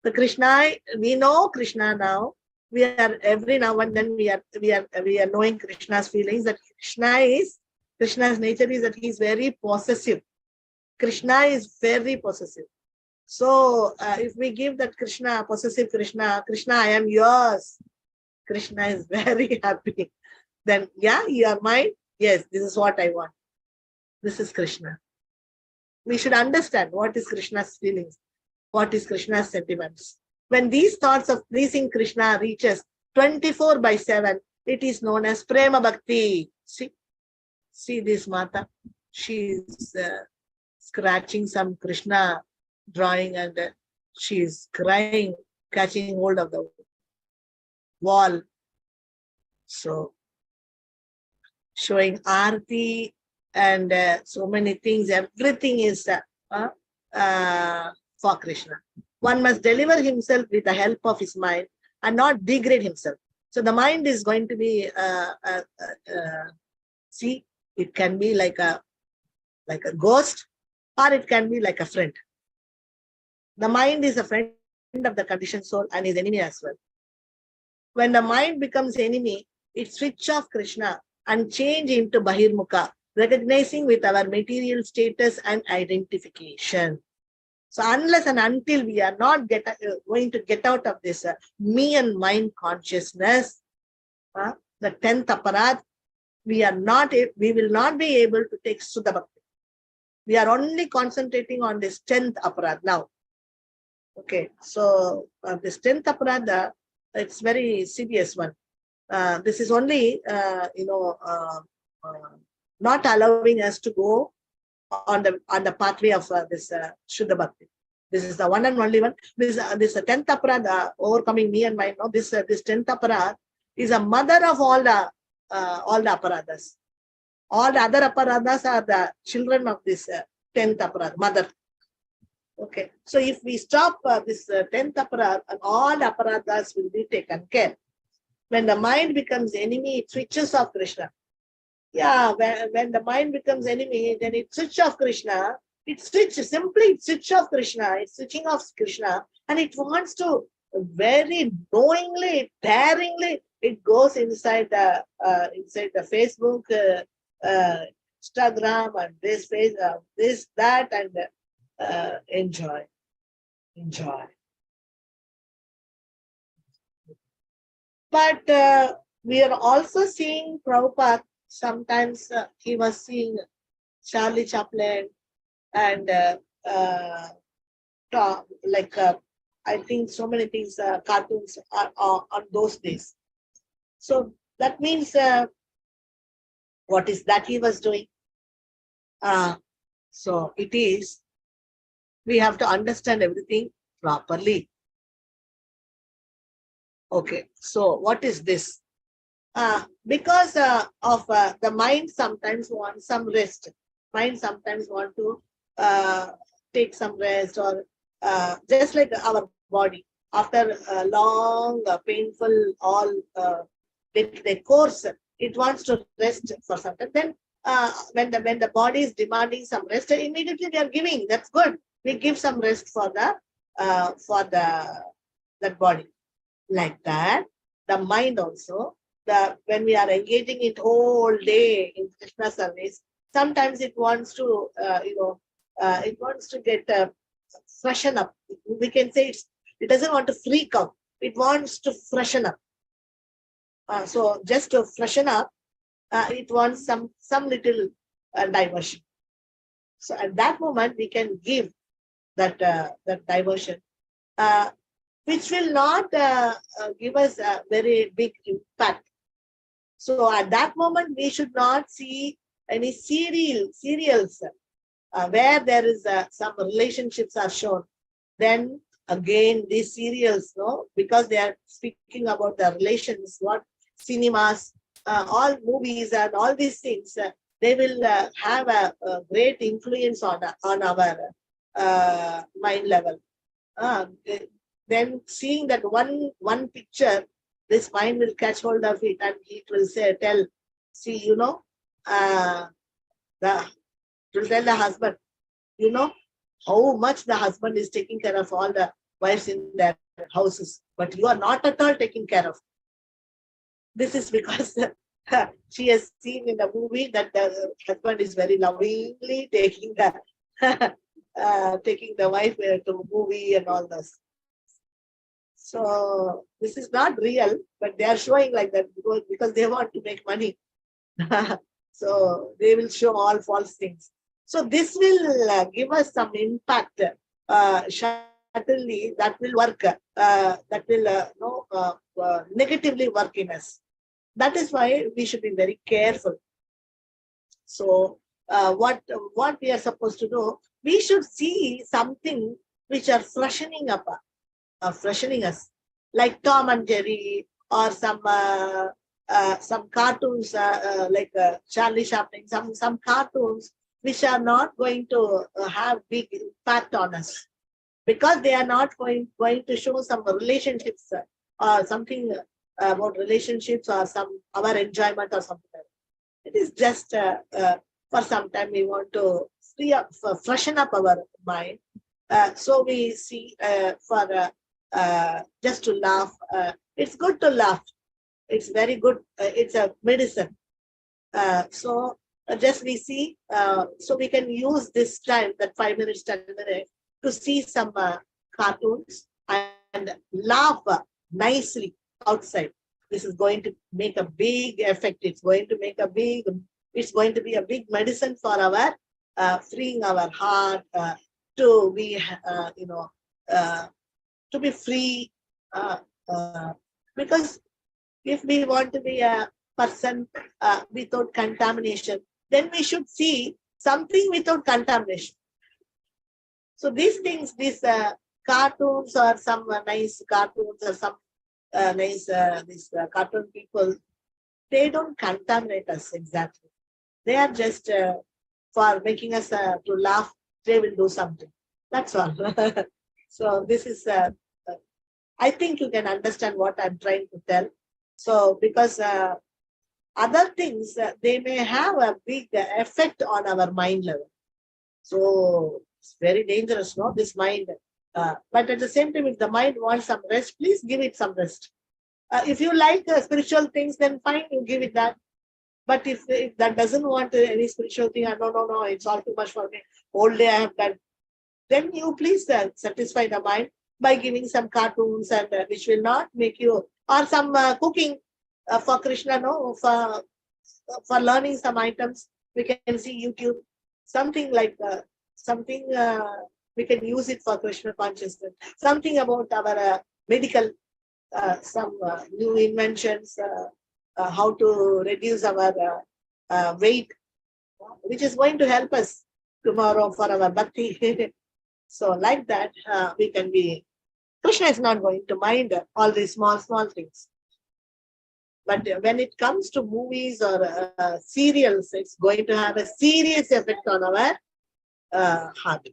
The Krishna, we know Krishna now. We are every now and then we are knowing Krishna's feelings. That Krishna's nature is that he is very possessive. Krishna is very possessive. So if we give that Krishna, possessive Krishna, I am yours. Krishna is very happy. Then, yeah, you are mine. Yes, this is what I want. This is Krishna. We should understand what is Krishna's feelings, what is Krishna's sentiments. When these thoughts of pleasing Krishna reaches 24/7, it is known as Prema Bhakti. See this Mata. She is scratching some Krishna drawing and she is crying, catching hold of the wall. So, showing Aarti and so many things, everything is for Krishna. One must deliver himself with the help of his mind and not degrade himself. So the mind is going to be, see, it can be like a ghost or it can be like a friend. The mind is a friend of the conditioned soul and his enemy as well. When the mind becomes enemy, it switches off Krishna and change into Bahirmukha, recognizing with our material status and identification. So unless and until we are not going to get out of this me and mind consciousness, the 10th aparad, we will not be able to take Suddha Bhakti. We are only concentrating on this 10th aparad now. Okay, so this 10th aparad, it's very serious one. This is only, not allowing us to go on the pathway of this Suddha Bhakti. This is the one and only one. This 10th aparad, overcoming me and mind. No, this 10th aparad is a mother of all the aparadas. All the other aparadas are the children of this 10th aparad, mother. Okay, so if we stop this 10th aparad, and all aparadas will be taken care. When the mind becomes enemy, it switches off Krishna. Yeah, when the mind becomes enemy, then it switches off Krishna. It switches off Krishna. It's switching off Krishna, and it wants to very knowingly, daringly, it goes inside the Facebook, Instagram, and this, that, and enjoy. But we are also seeing Prabhupada. Sometimes he was seeing Charlie Chaplin and I think so many things, cartoons are on those days. So that means what is that he was doing? So it is, we have to understand everything properly. Okay, so what is this? Because of the mind sometimes wants some rest. Mind sometimes want to take some rest, or just like our body after a long, painful, all the course, it wants to rest for some time. Then when the body is demanding some rest, immediately they are giving. That's good. We give some rest for that body. Like that, the mind also. When we are engaging it whole day in Krishna service, sometimes it wants to, it wants to get freshen up. We can say it doesn't want to freak out. It wants to freshen up. So just to freshen up, it wants some little diversion. So at that moment, we can give that diversion, which will not give us a very big impact. So at that moment, we should not see any serials. where there is some relationships are shown, then again these serials, no, because they are speaking about the relations, what cinemas, all movies and all these things, they will have a great influence on our mind level. Then seeing that one picture, this mind will catch hold of it and it will tell, see, the it will tell the husband, how much the husband is taking care of all the wives in their houses, but you are not at all taking care of. This is because she has seen in the movie that the husband is very lovingly taking the wife to movie and all this. So this is not real, but they are showing like that because they want to make money. So they will show all false things. So this will give us some impact. Certainly that will work. That will negatively work in us. That is why we should be very careful. So what we are supposed to do, we should see something which are freshening us, like Tom and Jerry, or some cartoons like Charlie Chaplin, some cartoons which are not going to have big impact on us, because they are not going to show some relationships or something about relationships or some our enjoyment or something like that. It is just for some time we want to freshen up our mind. So we see for just to laugh. It's good to laugh. It's very good. It's a medicine. So just we see, so we can use this time, that 5 minutes, 10 minutes, to see some cartoons and laugh nicely outside. This is going to make a big effect. It's going to be a big medicine for our freeing our heart to be, to be free. Because if we want to be a person without contamination, then we should see something without contamination. So these things, these cartoons or some nice cartoons or some nice these cartoon people, they don't contaminate us exactly. They are just for making us to laugh. They will do something. That's all. So this is, I think you can understand what I'm trying to tell. So because other things, they may have a big effect on our mind level. So it's very dangerous, no? This mind. But at the same time, if the mind wants some rest, please give it some rest. If you like spiritual things, then fine, you give it that. But if that doesn't want any spiritual thing, no, it's all too much for me. Whole day I have done. Then you please satisfy the mind by giving some cartoons and which will not make you, or some cooking for Krishna, no, for learning some items. We can see YouTube, something like something we can use it for Krishna consciousness. Something about our medical, some new inventions, how to reduce our weight, which is going to help us tomorrow for our bhakti. So like that, we can be, Krishna is not going to mind all these small things. But when it comes to movies or serials, it's going to have a serious effect on our heart.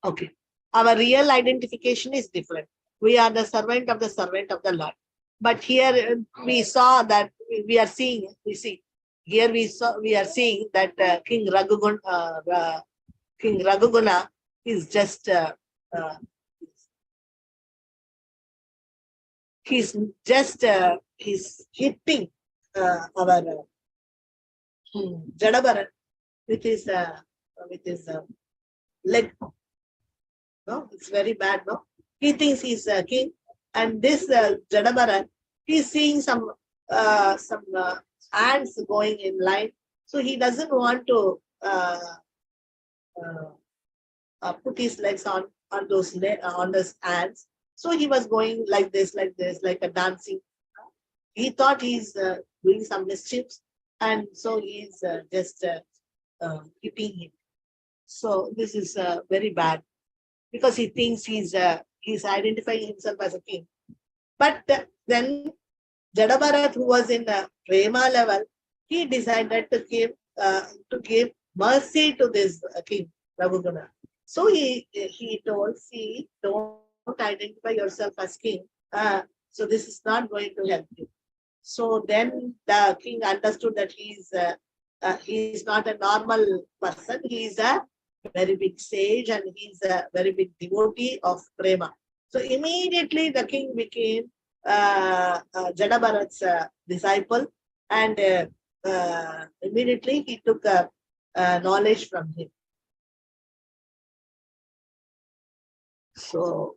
Okay. Our real identification is different. We are the servant of the Lord. But here we saw that we are seeing that King Raghuguna is just he's hitting our Jadabaran with his leg. No, it's very bad. No, he thinks he's a king, and this Jadabaran, he's seeing some ants going in line, so he doesn't want to put his legs on those ants. So he was going like this, like a dancing. He thought he's doing some mischiefs, and so he's just hitting him. So this is very bad because he thinks he's identifying himself as a king. But then Jadabharat, who was in prema level, he decided to give mercy to this king Raghunatha. So he told, see, don't identify yourself as king. So this is not going to help you. So then the king understood that he is not a normal person. He is a very big sage and he is a very big devotee of prema. So immediately the king became Jadabharat's disciple, and immediately he took knowledge from him. So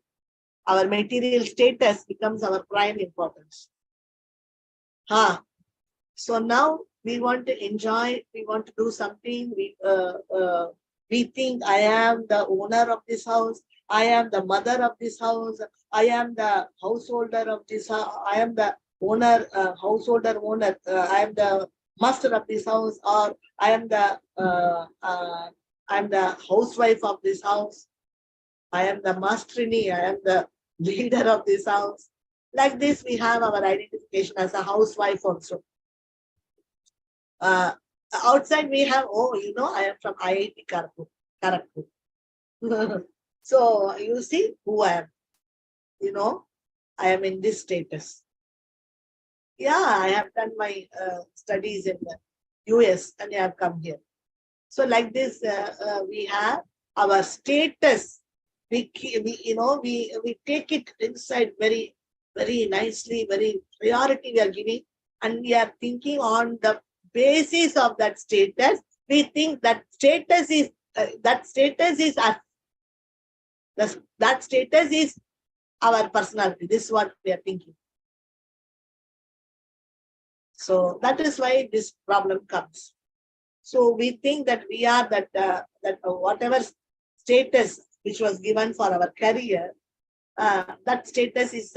our material status becomes our prime importance. So now we want to enjoy, we want to do something. We think I am the owner of this house, I am the mother of this house, I am the householder of this house, I am the owner, householder owner, I am the master of this house, or I am the housewife of this house, I am the masterini, I am the leader of this house. Like this, we have our identification as a housewife also. Outside we have, I am from IIT Kharagpur. So you see who I am. I am in this status. Yeah, I have done my studies in the US and I have come here. So like this, we have our status. We take it inside very, very nicely, very priority we are giving, and we are thinking on the basis of that status. We think that status is us. That status is our personality. This is what we are thinking. So that is why this problem comes. So we think that we are that whatever status which was given for our career, that status is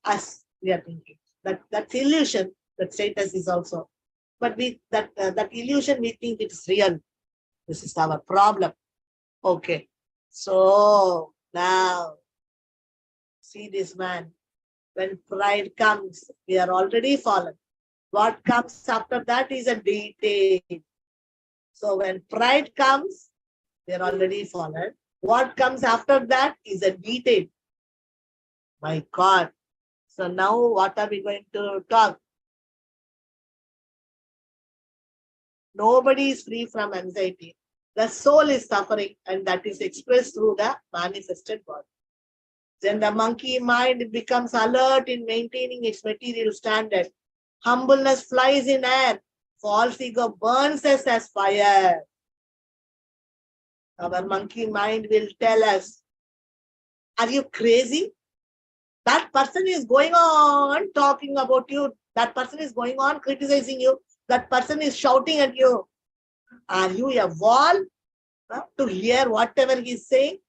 us. We are thinking that's illusion. That status is also, but that illusion we think it is real. This is our problem. Okay, so now see this man. When pride comes, we are already fallen. What comes after that is a detail. So when pride comes, we are already fallen. What comes after that is a detail. My God. So now what are we going to talk? Nobody is free from anxiety. The soul is suffering, and that is expressed through the manifested body. Then the monkey mind becomes alert in maintaining its material standard. Humbleness flies in air. False ego burns us as fire. Our monkey mind will tell us, are you crazy? That person is going on talking about you. That person is going on criticizing you. That person is shouting at you. Are you a wall to hear whatever he is saying?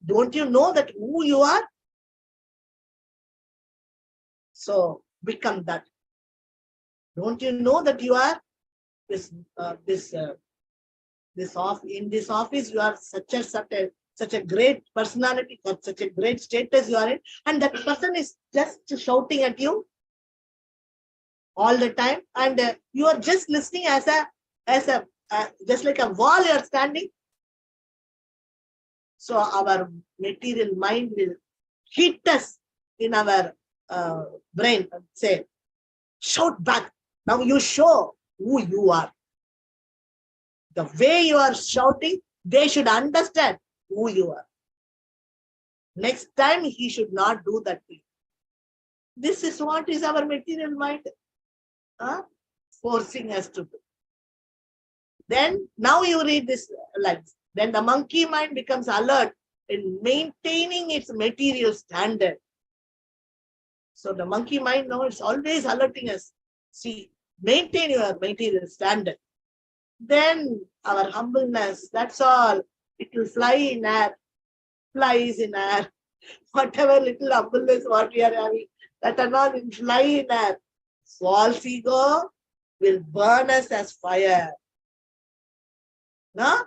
Don't you know that who you are? So become that. Don't you know that you are in this office? You are such a great personality, such a great status you are in, and that person is just shouting at you all the time, and you are just listening as a just like a wall you are standing. So our material mind will hit us in our brain and say, shout back. Now you show who you are. The way you are shouting, they should understand who you are. Next time he should not do that thing. This is what is our material mind forcing us to do. Then now you read this lines. Then the monkey mind becomes alert in maintaining its material standard. So the monkey mind now is always alerting us. See, maintain your material standard. Then our humbleness, that's all. It will fly in air, flies in air. Whatever little humbleness what we are having, that and all will fly in air. false ego will burn us as fire. No?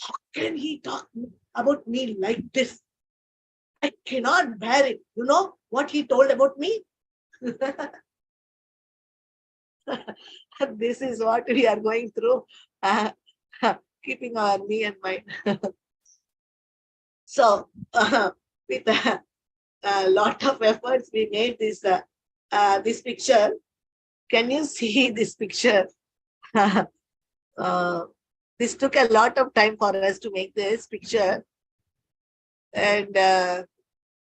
How can he talk about me like this? I cannot bear it. You know what he told about me? This is what we are going through, keeping our me and mind. So, with a lot of efforts, we made this picture. Can you see this picture? This took a lot of time for us to make this picture. And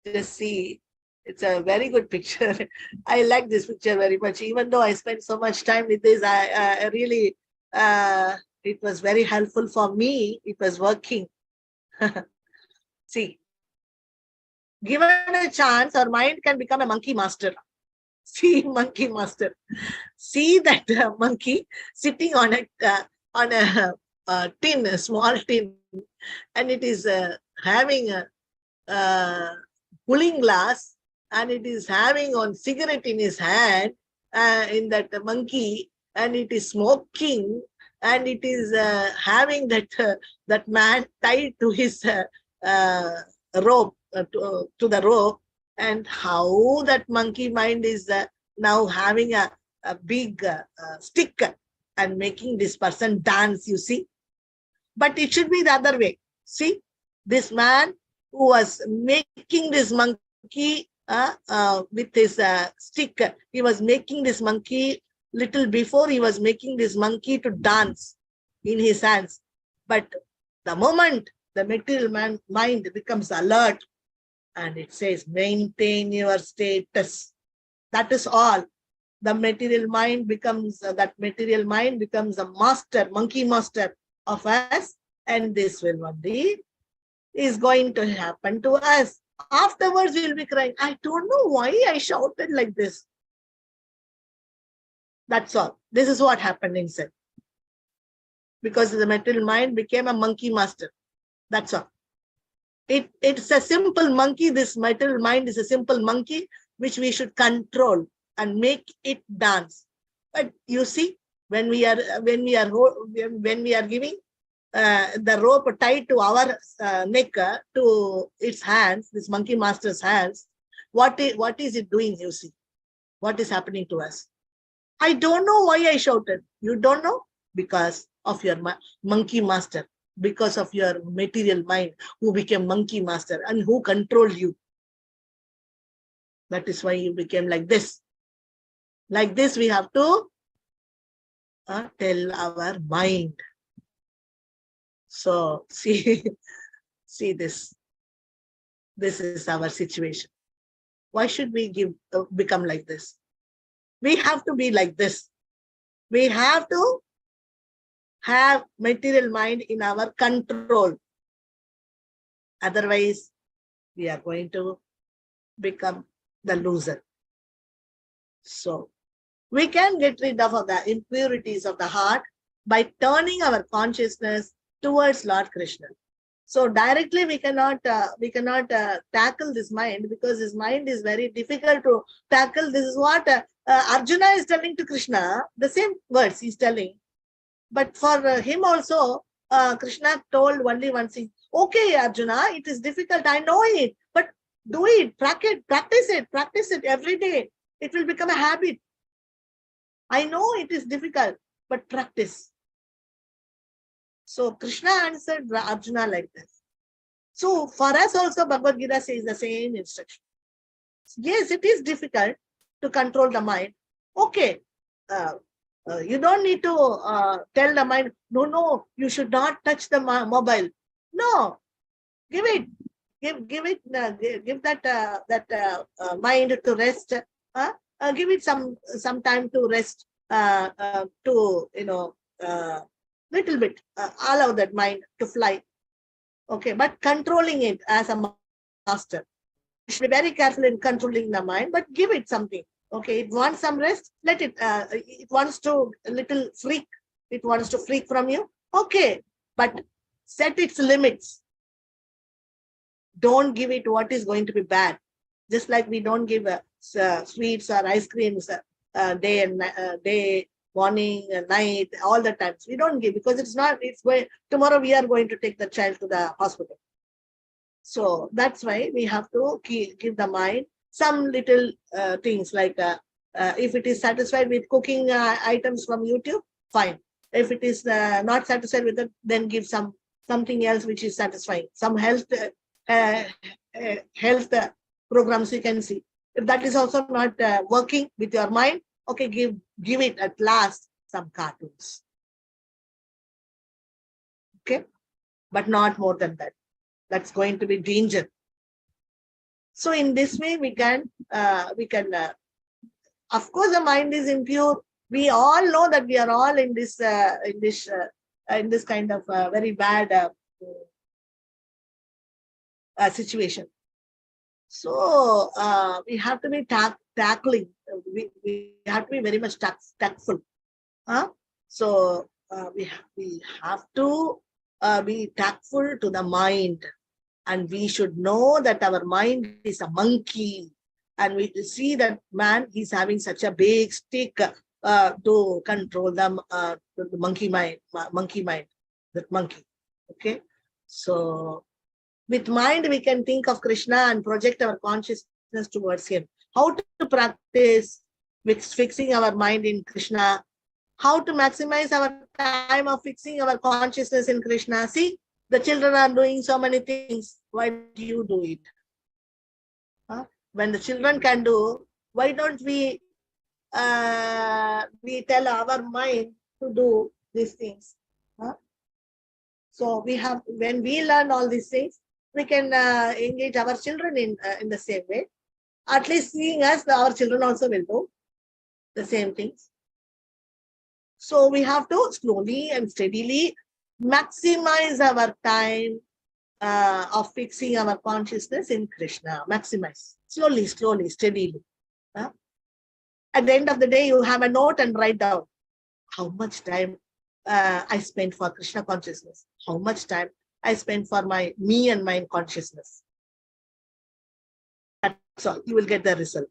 just see, it's a very good picture. I like this picture very much. Even though I spent so much time with this, I really, it was very helpful for me. It was working. See, given a chance, our mind can become a monkey master. See, monkey master. See that monkey sitting on a tin, a small tin, and it is having a cooling glass, and it is having one cigarette in his hand, in that monkey, and it is smoking, and it is having that man tied to his rope, to the rope, and how that monkey mind is now having a big stick and making this person dance, you see. But it should be the other way. See, this man who was making this monkey with his stick, he was making this monkey little before he was making this monkey to dance in his hands. But the moment the material mind becomes alert, and it says, maintain your status. That is all. The material mind becomes, that material mind becomes a master, monkey master of us. And this will one day is going to happen to us. Afterwards, we will be crying, I don't know why I shouted like this. That's all. This is what happened inside. Because the material mind became a monkey master. That's all. It's a simple monkey. This material mind is a simple monkey which we should control and make it dance. But you see, when we are giving the rope tied to our neck, to its hands, this monkey master's hands, what is it doing? You see, what is happening to us? I don't know why I shouted. You don't know? Because of your monkey master. Because of your material mind who became monkey master and who controlled you. That is why you became like this. Like this, we have to tell our mind. So see this. This is our situation. Why should we become like this? We have to be like this. We have to have material mind in our control. Otherwise, we are going to become the loser. So, we can get rid of the impurities of the heart by turning our consciousness towards Lord Krishna. So directly we cannot tackle this mind, because his mind is very difficult to tackle. This is what Arjuna is telling to Krishna. The same words he's telling. But for him also, Krishna told only one thing. Okay, Arjuna, it is difficult. I know it, but do it, practice it every day. It will become a habit. I know it is difficult, but practice. So Krishna answered Arjuna like this. So for us also, Bhagavad Gita says the same instruction. Yes, it is difficult to control the mind. Okay, you don't need to tell the mind, no, you should not touch the mobile. No, give it that mind to rest. Give it some time to rest. To little bit, allow that mind to fly. Okay, but controlling it as a master. You should be very careful in controlling the mind, but give it something. Okay, it wants some rest, let it. It wants to little freak. It wants to freak from you. Okay, but set its limits. Don't give it what is going to be bad. Just like we don't give sweets or ice creams day, morning, night, all the times. We don't give because it's not, it's going, tomorrow we are going to take the child to the hospital. So that's why we have to give the mind some little things like if it is satisfied with cooking items from YouTube, fine. If it is not satisfied with it, then give something else which is satisfying. Some health programs you can see. If that is also not working with your mind, okay, give it at last some cartoons. Okay, but not more than that. That's going to be danger. So in this way, we can, of course, the mind is impure. We all know that we are all in this kind of very bad situation. So we have to be tackling. We have to be very much tactful. So we have to be tactful to the mind. And we should know that our mind is a monkey. And we see that man, he's having such a big stick to control the monkey mind, that monkey. Okay. So with mind, we can think of Krishna and project our consciousness towards him. How to practice fixing our mind in Krishna? How to maximize our time of fixing our consciousness in Krishna? See, the children are doing so many things. Why do you do it? When the children can do, why don't we tell our mind to do these things? So we have, when we learn all these things, we can engage our children in the same way. At least seeing us, our children also will do the same things. So we have to slowly and steadily maximize our time of fixing our consciousness in Krishna. Maximize. Slowly, steadily. At the end of the day, you have a note and write down how much time I spent for Krishna consciousness. How much time I spent for me and mind consciousness. That's all. You will get the result.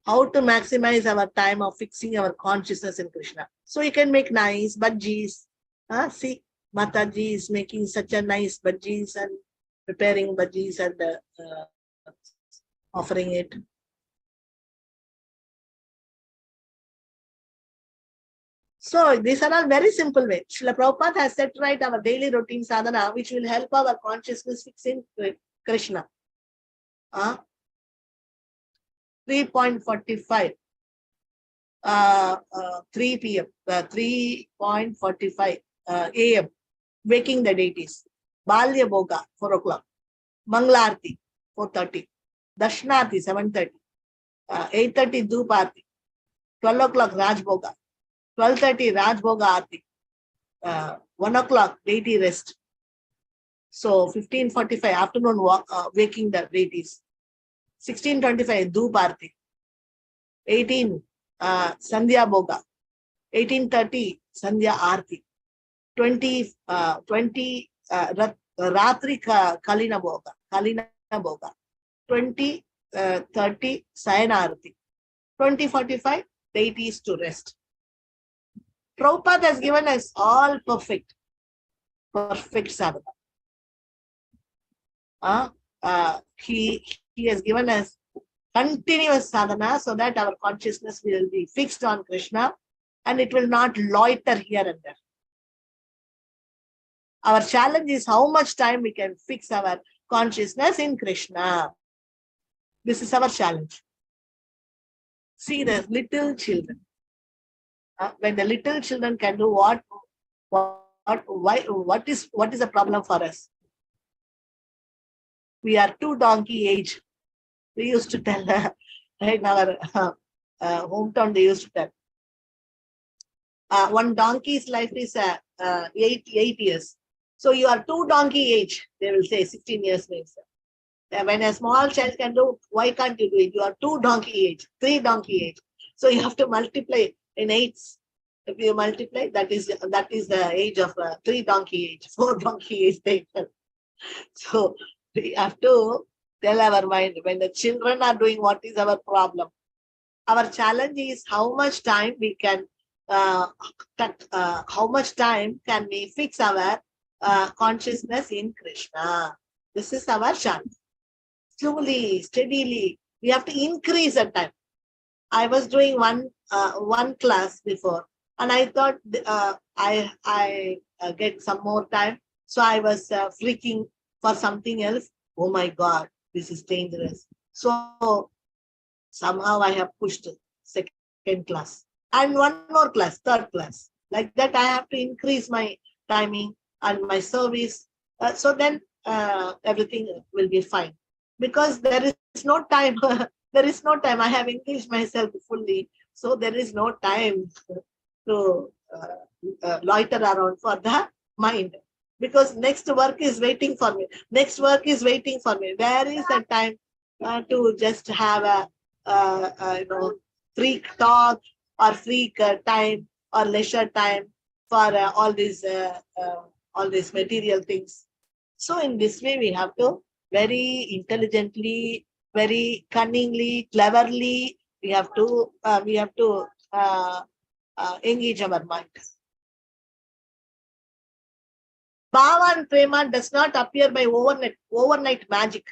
How to maximize our time of fixing our consciousness in Krishna. So you can make nice bhajis. See, Mataji is making such a nice bhajis and preparing bhajis and offering it. So these are all very simple ways. Srila Prabhupada has set right our daily routine sadhana, which will help our consciousness fixing Krishna. 3.45. 3 p.m. 3.45 a.m. Waking the deities. Balya Bhoga, 4 o'clock. Manglarti, 4:30. Dashnarti, 7:30. 8:30 Dhuparti. 12 o'clock Raj Bhoga. 12:30 Raj Bhoga Aarti. 1 o'clock deity rest. So 15:45 afternoon walk, waking the deities. 16:25 Dhuparti. 18 Sandhya Bhoga. 18:30 Sandhya Aarti. 20 Ratri Kalina Bhoga. 20:30 Sayana Aarti. 20:45 deities to rest. Prabhupada has given us all perfect sadhana. He has given us continuous sadhana so that our consciousness will be fixed on Krishna and it will not loiter here and there. Our challenge is how much time we can fix our consciousness in Krishna. This is our challenge. See the little children. When the little children can do what is the problem for us? We are 2 donkey age. We used to tell in our hometown, they used to tell. One donkey's life is 8 years. So you are 2 donkey age, they will say, 16 years means. When a small child can do, why can't you do it? You are 2 donkey age, 3 donkey age. So you have to multiply in 8s. If you multiply, that is the age of 3 donkey age, 4 donkey age. So we have to tell our mind when the children are doing, what is our problem? Our challenge is how much time we can, how much time can we fix our consciousness in Krishna. This is our challenge. Slowly, steadily, we have to increase the time. I was doing one class before, and I thought I get some more time. So I was freaking for something else. Oh my God, this is dangerous. So somehow I have pushed second class and one more class, third class. Like that, I have to increase my timing and my service. So then everything will be fine. Because there is no time. There is no time. I have engaged myself fully. So there is no time to loiter around for the mind. Because next work is waiting for me. Next work is waiting for me. Where is the time to just have a freak talk or freak time or leisure time for all these material things? So in this way, we have to very intelligently, very cunningly, cleverly, we have to engage our mind. Bhava and prema does not appear by overnight magic.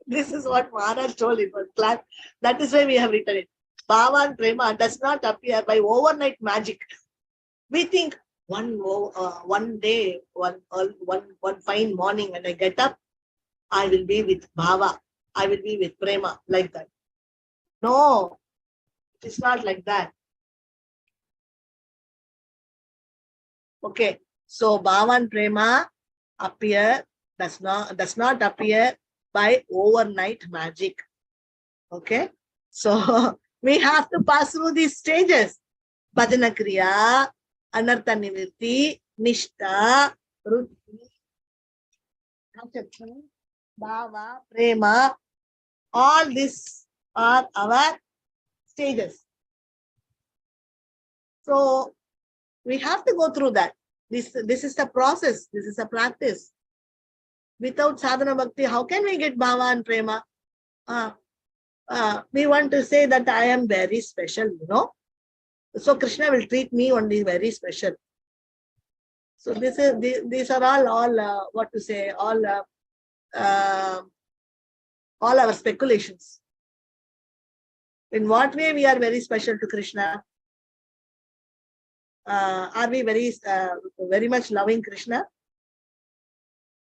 This is what Maharaj told in one class. That is why we have written it. Bhava and prema does not appear by overnight magic. We think one day, one fine morning when I get up, I will be with bhava. I will be with prema, like that. No, it is not like that. Okay, so bhava and prema does not appear by overnight magic. Okay, so we have to pass through these stages: bhajana kriya, anartha nivritti, nishtha, ruti, bhava, prema. All these are our stages. So we have to go through that. This is the process. This is a practice. Without sadhana bhakti, how can we get bhava and prema? We want to say that I am very special, So Krishna will treat me only very special. So these are all what to say, all our speculations. In what way we are very special to Krishna? Are we very much loving Krishna?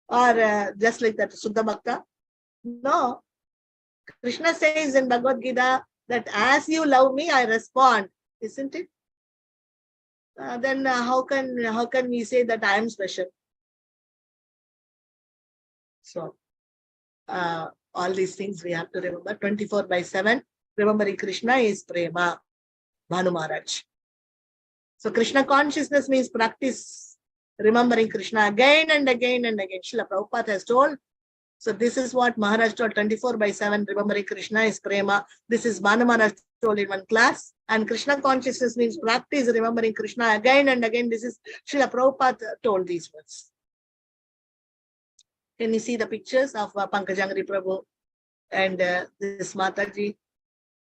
Or just like that, Suddha Bhakta? No. Krishna says in Bhagavad Gita that as you love me, I respond, isn't it? Then how can we say that I am special? So all these things we have to remember. 24/7, remembering Krishna is prema, Bhanu Maharaj. So Krishna consciousness means practice remembering Krishna again and again and again. Srila Prabhupada has told. So this is what Maharaj told, 24/7, remembering Krishna is prema. This is Bhanu Maharaj told in one class. And Krishna consciousness means practice remembering Krishna again and again. This is Srila Prabhupada told these words. Can you see the pictures of Pankajangri Prabhu and this Mataji?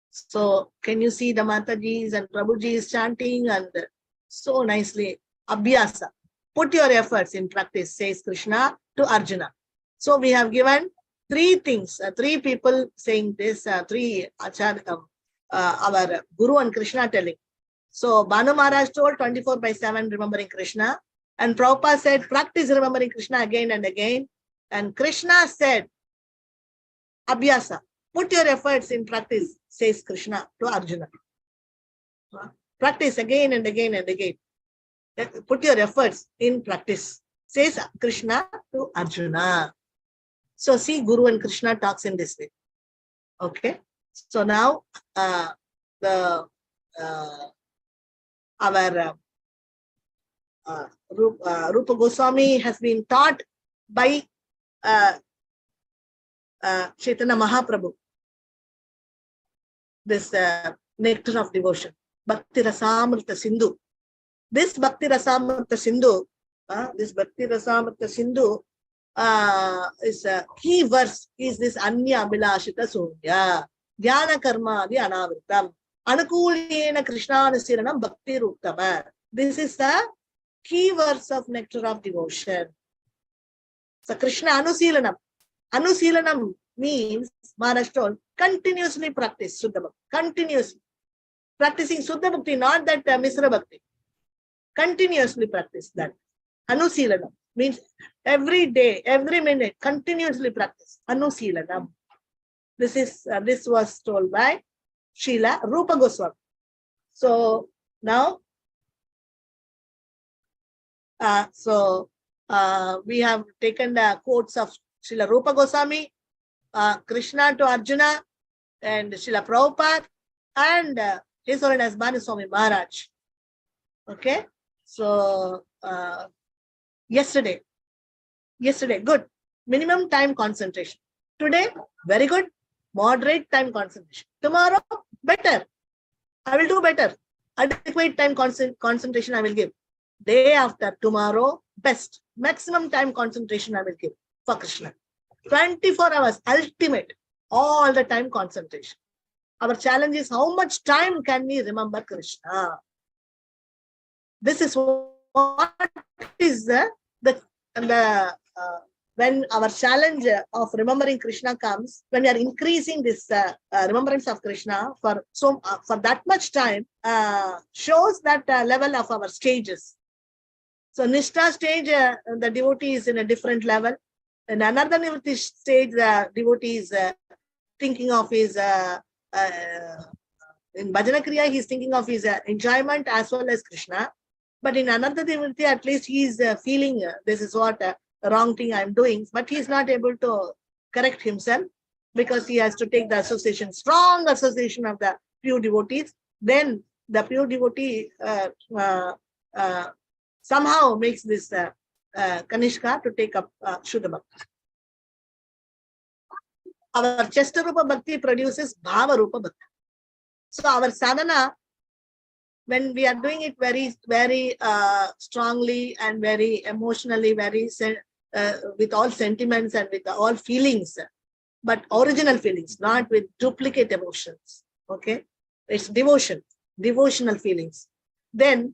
So can you see the Matajis and Prabhuji chanting and so nicely? Abhyasa. Put your efforts in practice, says Krishna to Arjuna. So we have given three things, three people saying this, three Acharya, our Guru and Krishna telling. So Bhanu Maharaj told 24/7 remembering Krishna, and Prabhupada said practice remembering Krishna again and again, and Krishna said Abhyasa, put your efforts in practice, says Krishna to Arjuna. Practice again and again and again. Put your efforts in practice, says Krishna to Arjuna. So see, Guru and Krishna talks in this way. Okay. So now our Rupa Goswami has been taught by Chaitanya Mahaprabhu this nectar of devotion, Bhakti Rasamrita Sindhu. This Bhakti Rasamrita Sindhu key verse is this Anya Abhilashita Sunya, Dhyana Karma Adi Anavritam, Anukulena Krishnanasiranam Bhakti Ruttama. This is the key verse of Nectar of Devotion. So Krishna Anusilanam. Anusilanam means, Maharaj told, continuously practice Suddha Bhakti. Continuously. Practicing Suddha Bhakti, not that Misra Bhakti. Continuously practice that. Anusilanam means every day, every minute, continuously practice. Anusilanam. This was told by Srila Rupa Goswami. So now, we have taken the quotes of Srila Rupa Goswami, Krishna to Arjuna, and Srila Prabhupada, and His Holiness Bhanu Swami Maharaj. Okay, so yesterday, good, minimum time concentration. Today, very good, moderate time concentration. Tomorrow, better. I will do better. Adequate time concentration I will give. Day after tomorrow, best. Maximum time concentration I will give for Krishna. 24 hours, ultimate. All the time concentration. Our challenge is how much time can we remember Krishna? This is what is when our challenge of remembering Krishna comes, when we are increasing this remembrance of Krishna for that much time, shows that level of our stages. So Nishtha stage, the devotee is in a different level. In another stage, the devotee is thinking of his, in Bhajana Kriya, he is thinking of his enjoyment as well as Krishna. But in another devotee, at least he is feeling this is what wrong thing I am doing, but he is not able to correct himself because he has to take the association, strong association of the pure devotees. Then the pure devotee somehow makes this Kanishka to take up Shuddha Bhakti. Our Chesta Rupa Bhakti produces Bhava Rupa Bhakti. So our sadhana, when we are doing it very, very strongly and very emotionally, very with all sentiments and with all feelings, but original feelings, not with duplicate emotions. Okay, it's devotion, devotional feelings. Then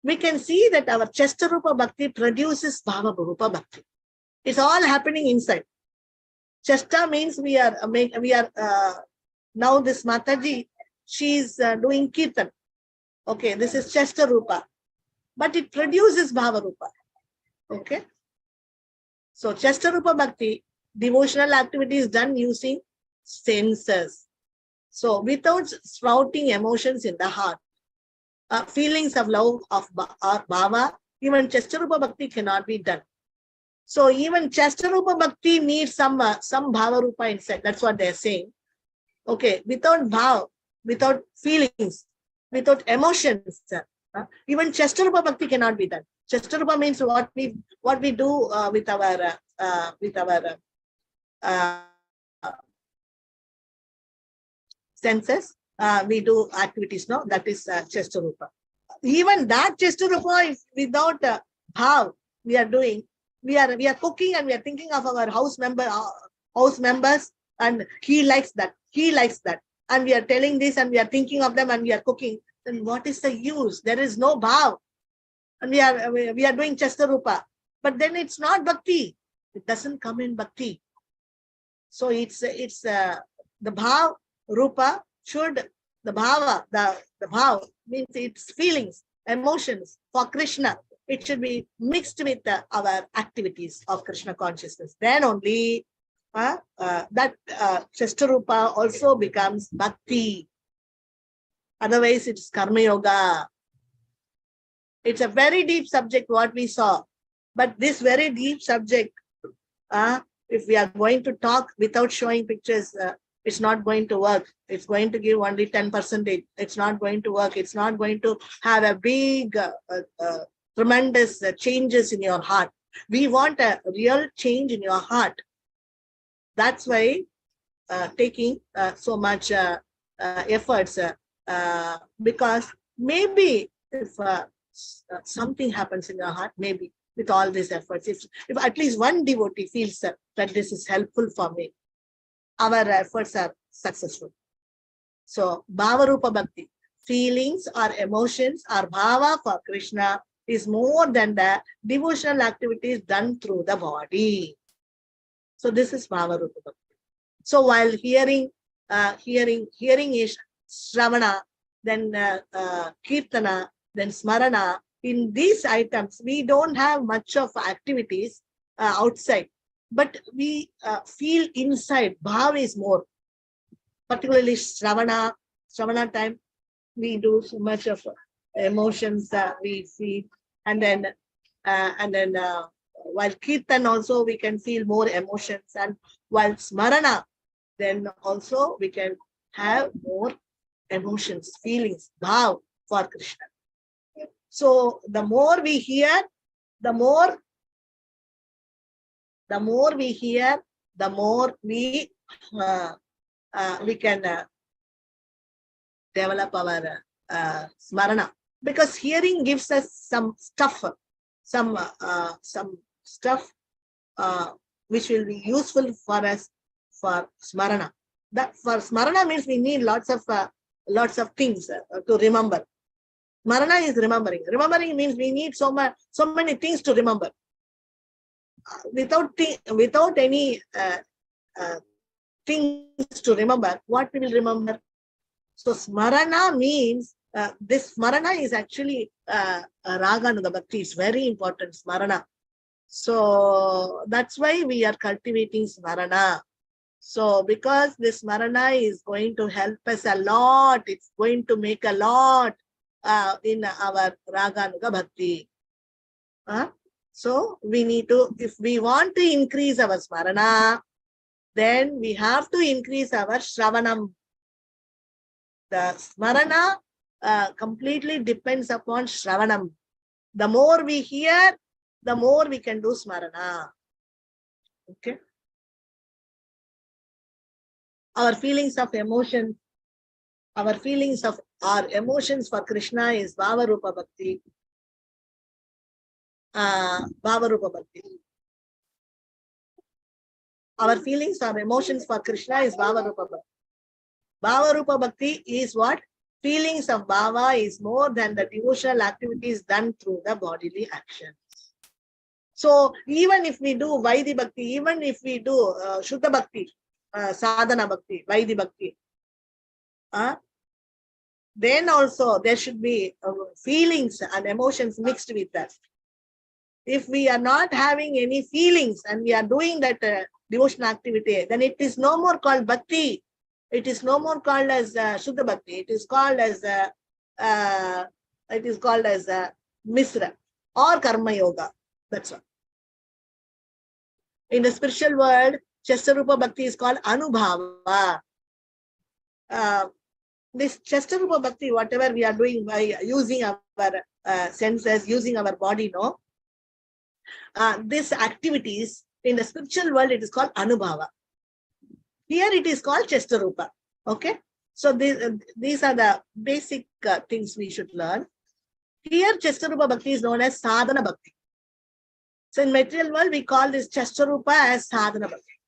we can see that our Chesta Rupa Bhakti produces Bhava Rupa Bhakti. It's all happening inside. Chesta means we are now this Mataji, she is doing Kirtan. Okay, this is Chesta Rupa, but it produces Bhava Rupa. Okay, so Chesta Rupa Bhakti, devotional activity is done using senses. So without sprouting emotions in the heart, feelings of love of or Bhava, even Chesta Rupa Bhakti cannot be done. So even Chesta Rupa Bhakti needs some Bhava Rupa inside. That's what they're saying. Okay, without Bhava, without feelings, without emotions, even Chesta Rupa Bhakti cannot be done. Chesta Rupa means what we do with our senses. We do activities. No, that is Chesta Rupa. Even that Chesta Rupa is without Bhav. We are doing. We are cooking and we are thinking of our house members, and he likes that. He likes that. And we are telling this and we are thinking of them and we are cooking. Then what is the use? There is no Bhav. And we are doing Chesta Rupa. But then it's not Bhakti. It doesn't come in Bhakti. So it's the Bhav Rupa should, the Bhava, the Bhav means its feelings, emotions for Krishna. It should be mixed with our activities of Krishna consciousness. Then only that Chesta Rupa also becomes Bhakti. Otherwise, it's Karma Yoga. It's a very deep subject, what we saw. But this very deep subject, if we are going to talk without showing pictures, it's not going to work. It's going to give only 10%. It's not going to work. It's not going to have a big, tremendous changes in your heart. We want a real change in your heart. That's why taking so much efforts, because maybe if something happens in your heart, maybe with all these efforts. If at least one devotee feels that this is helpful for me, our efforts are successful. So, Bhava Rupa Bhakti, feelings or emotions or bhava for Krishna is more than the devotional activities done through the body. So, this is Bhava Rupa Bhakti. So, while hearing is Shravana, then Kirtana, then Smarana, in these items, we don't have much of activities outside, but we feel inside. Bhav is more. Particularly Shravana time, we do so much of emotions that we feel, and then while Kirtan also we can feel more emotions, and while Smarana, then also we can have more emotions, feelings, bhav for Krishna. So the more we hear, the more we hear, the more we can develop our smarana, because hearing gives us some stuff which will be useful for us for smarana. That for smarana means we need lots of things to remember. Smarana is remembering. Remembering means we need so many things to remember. Without any things to remember, what we will remember? So smarana means this smarana is actually Raganuga Bhakti is very important, smarana. So that's why we are cultivating smarana. So because this smarana is going to help us a lot, it's going to make a lot in our Raganuga Bhakti. So we need to, if we want to increase our smarana, then we have to increase our Shravanam. The smarana completely depends upon Shravanam. The more we hear, the more we can do smarana. Okay. Our feelings of emotion, our emotions for Krishna is Bhava Rupa Bhakti. Bhava Rupa Bhakti. Our feelings or emotions for Krishna is Bhava Rupa Bhakti. Bhava Rupa Bhakti is what? Feelings of Bhava is more than the devotional activities done through the bodily actions. So even if we do Vaidhi Bhakti, even if we do Shuddha Bhakti, Sadhana Bhakti, Vaidhi Bhakti, then also there should be feelings and emotions mixed with that. If we are not having any feelings and we are doing that devotional activity, then it is no more called Bhakti. It is no more called as Shuddha Bhakti. It is called as Misra or Karma Yoga. That's all. In the spiritual world, Chastarupa Bhakti is called Anubhava. This Chastarupa Bhakti, whatever we are doing by using our senses, using our body, these activities in the spiritual world, it is called Anubhava. Here it is called Chastarupa. Okay. So these are the basic things we should learn. Here Chastarupa Bhakti is known as Sadhana Bhakti. So in material world, we call this Chastarupa as Sadhana Bhakti.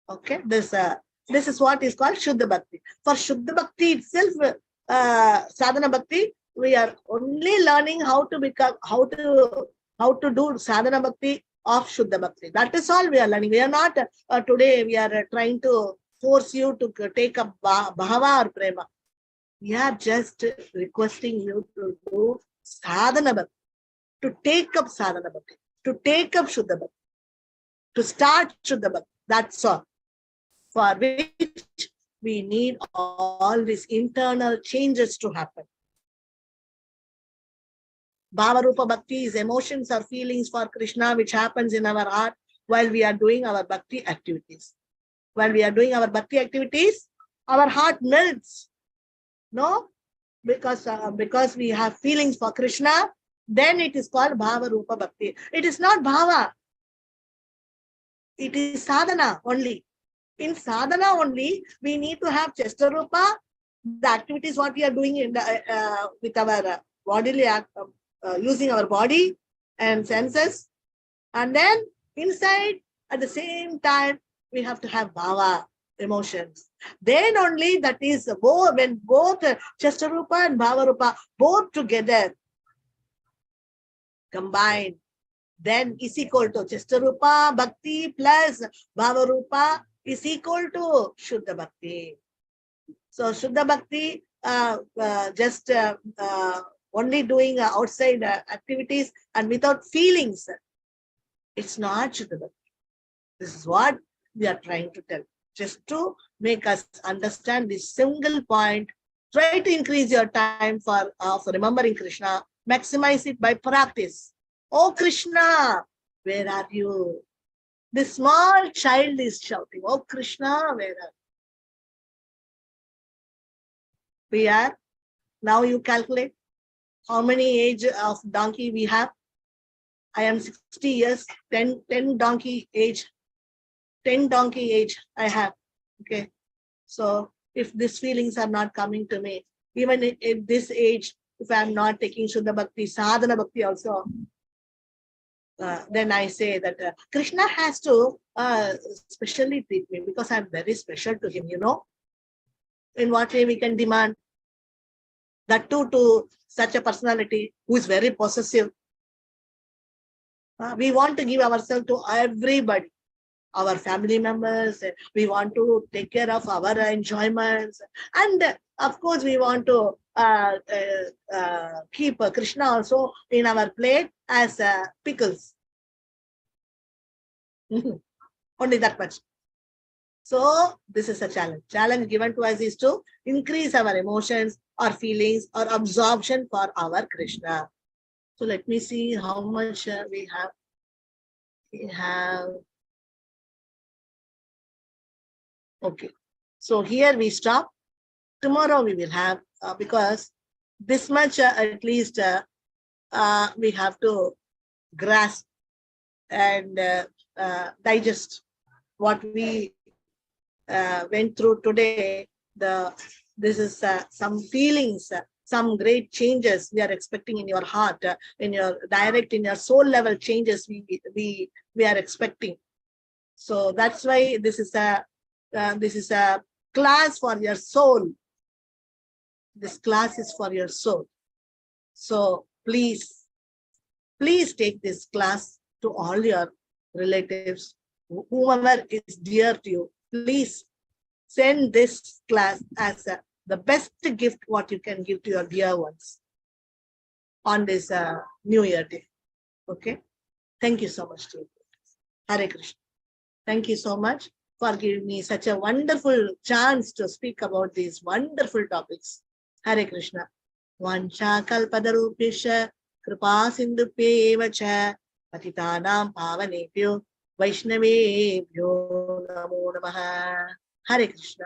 Okay. This is what is called Shuddha Bhakti. For Shuddha Bhakti itself, Sadhana Bhakti, we are only learning how to do Sadhana Bhakti of Shuddha Bhakti. That is all we are learning. We are not today, we are trying to force you to take up Bhava or Prema. We are just requesting you to do Sadhana Bhakti, to take up Sadhana Bhakti, to take up Shuddha Bhakti, to start Shuddha Bhakti. That's all. For which we need all these internal changes to happen. Bhava Rupa Bhakti is emotions or feelings for Krishna which happens in our heart while we are doing our bhakti activities. While we are doing our bhakti activities, our heart melts. No? Because we have feelings for Krishna, then it is called Bhava Rupa Bhakti. It is not Bhava. It is sadhana only. In sadhana only, we need to have Chastarupa, the activities what we are doing in the, with our bodily act, using our body, and senses. And then inside, at the same time, we have to have bhava, emotions. Then only that is both, when both Chashtarupa and Bhavarupa both together combined, then is equal to Chashtarupa Bhakti plus Bhavarupa is equal to Shuddha Bhakti. So Shuddha Bhakti just only doing outside activities and without feelings. It's not Shuddha Bhakti. This is what we are trying to tell. Just to make us understand this single point, try to increase your time for remembering Krishna. Maximize it by practice. Oh Krishna, where are you? This small child is shouting, oh Krishna, where are you? We are. Now you calculate how many age of donkey we have. I am 60 years, 10 donkey age. 10 donkey age I have. Okay. So if these feelings are not coming to me, even in this age, if I am not taking Shuddha Bhakti, Sadhana Bhakti also, then I say that Krishna has to specially treat me because I am very special to him, you know. In what way we can demand that too to such a personality who is very possessive. We want to give ourselves to everybody. Our family members, we want to take care of our enjoyments, and of course we want to keep Krishna also in our plate as pickles. Only that much. So this is a challenge. Challenge given to us is to increase our emotions or feelings or absorption for our Krishna. So let me see how much we have. We have. Okay, so here we stop. Tomorrow we will have, because this much at least we have to grasp and digest what we went through today. This is some feelings, some great changes we are expecting in your heart, in your soul level changes we are expecting. So that's why this is a class for your soul. This class is for your soul. So please take this class to all your relatives, whoever is dear to you. Please send this class as the best gift what you can give to your dear ones on this New Year day. Okay. Thank you so much to you. Hare Krishna. Thank you so much for giving me such a wonderful chance to speak about these wonderful topics. Hare Krishna. Vancha kalpadarupesha kripa sindhupeva cha patitanam pavanebhyo vaishnavebhyo namo namaha. Hare Krishna.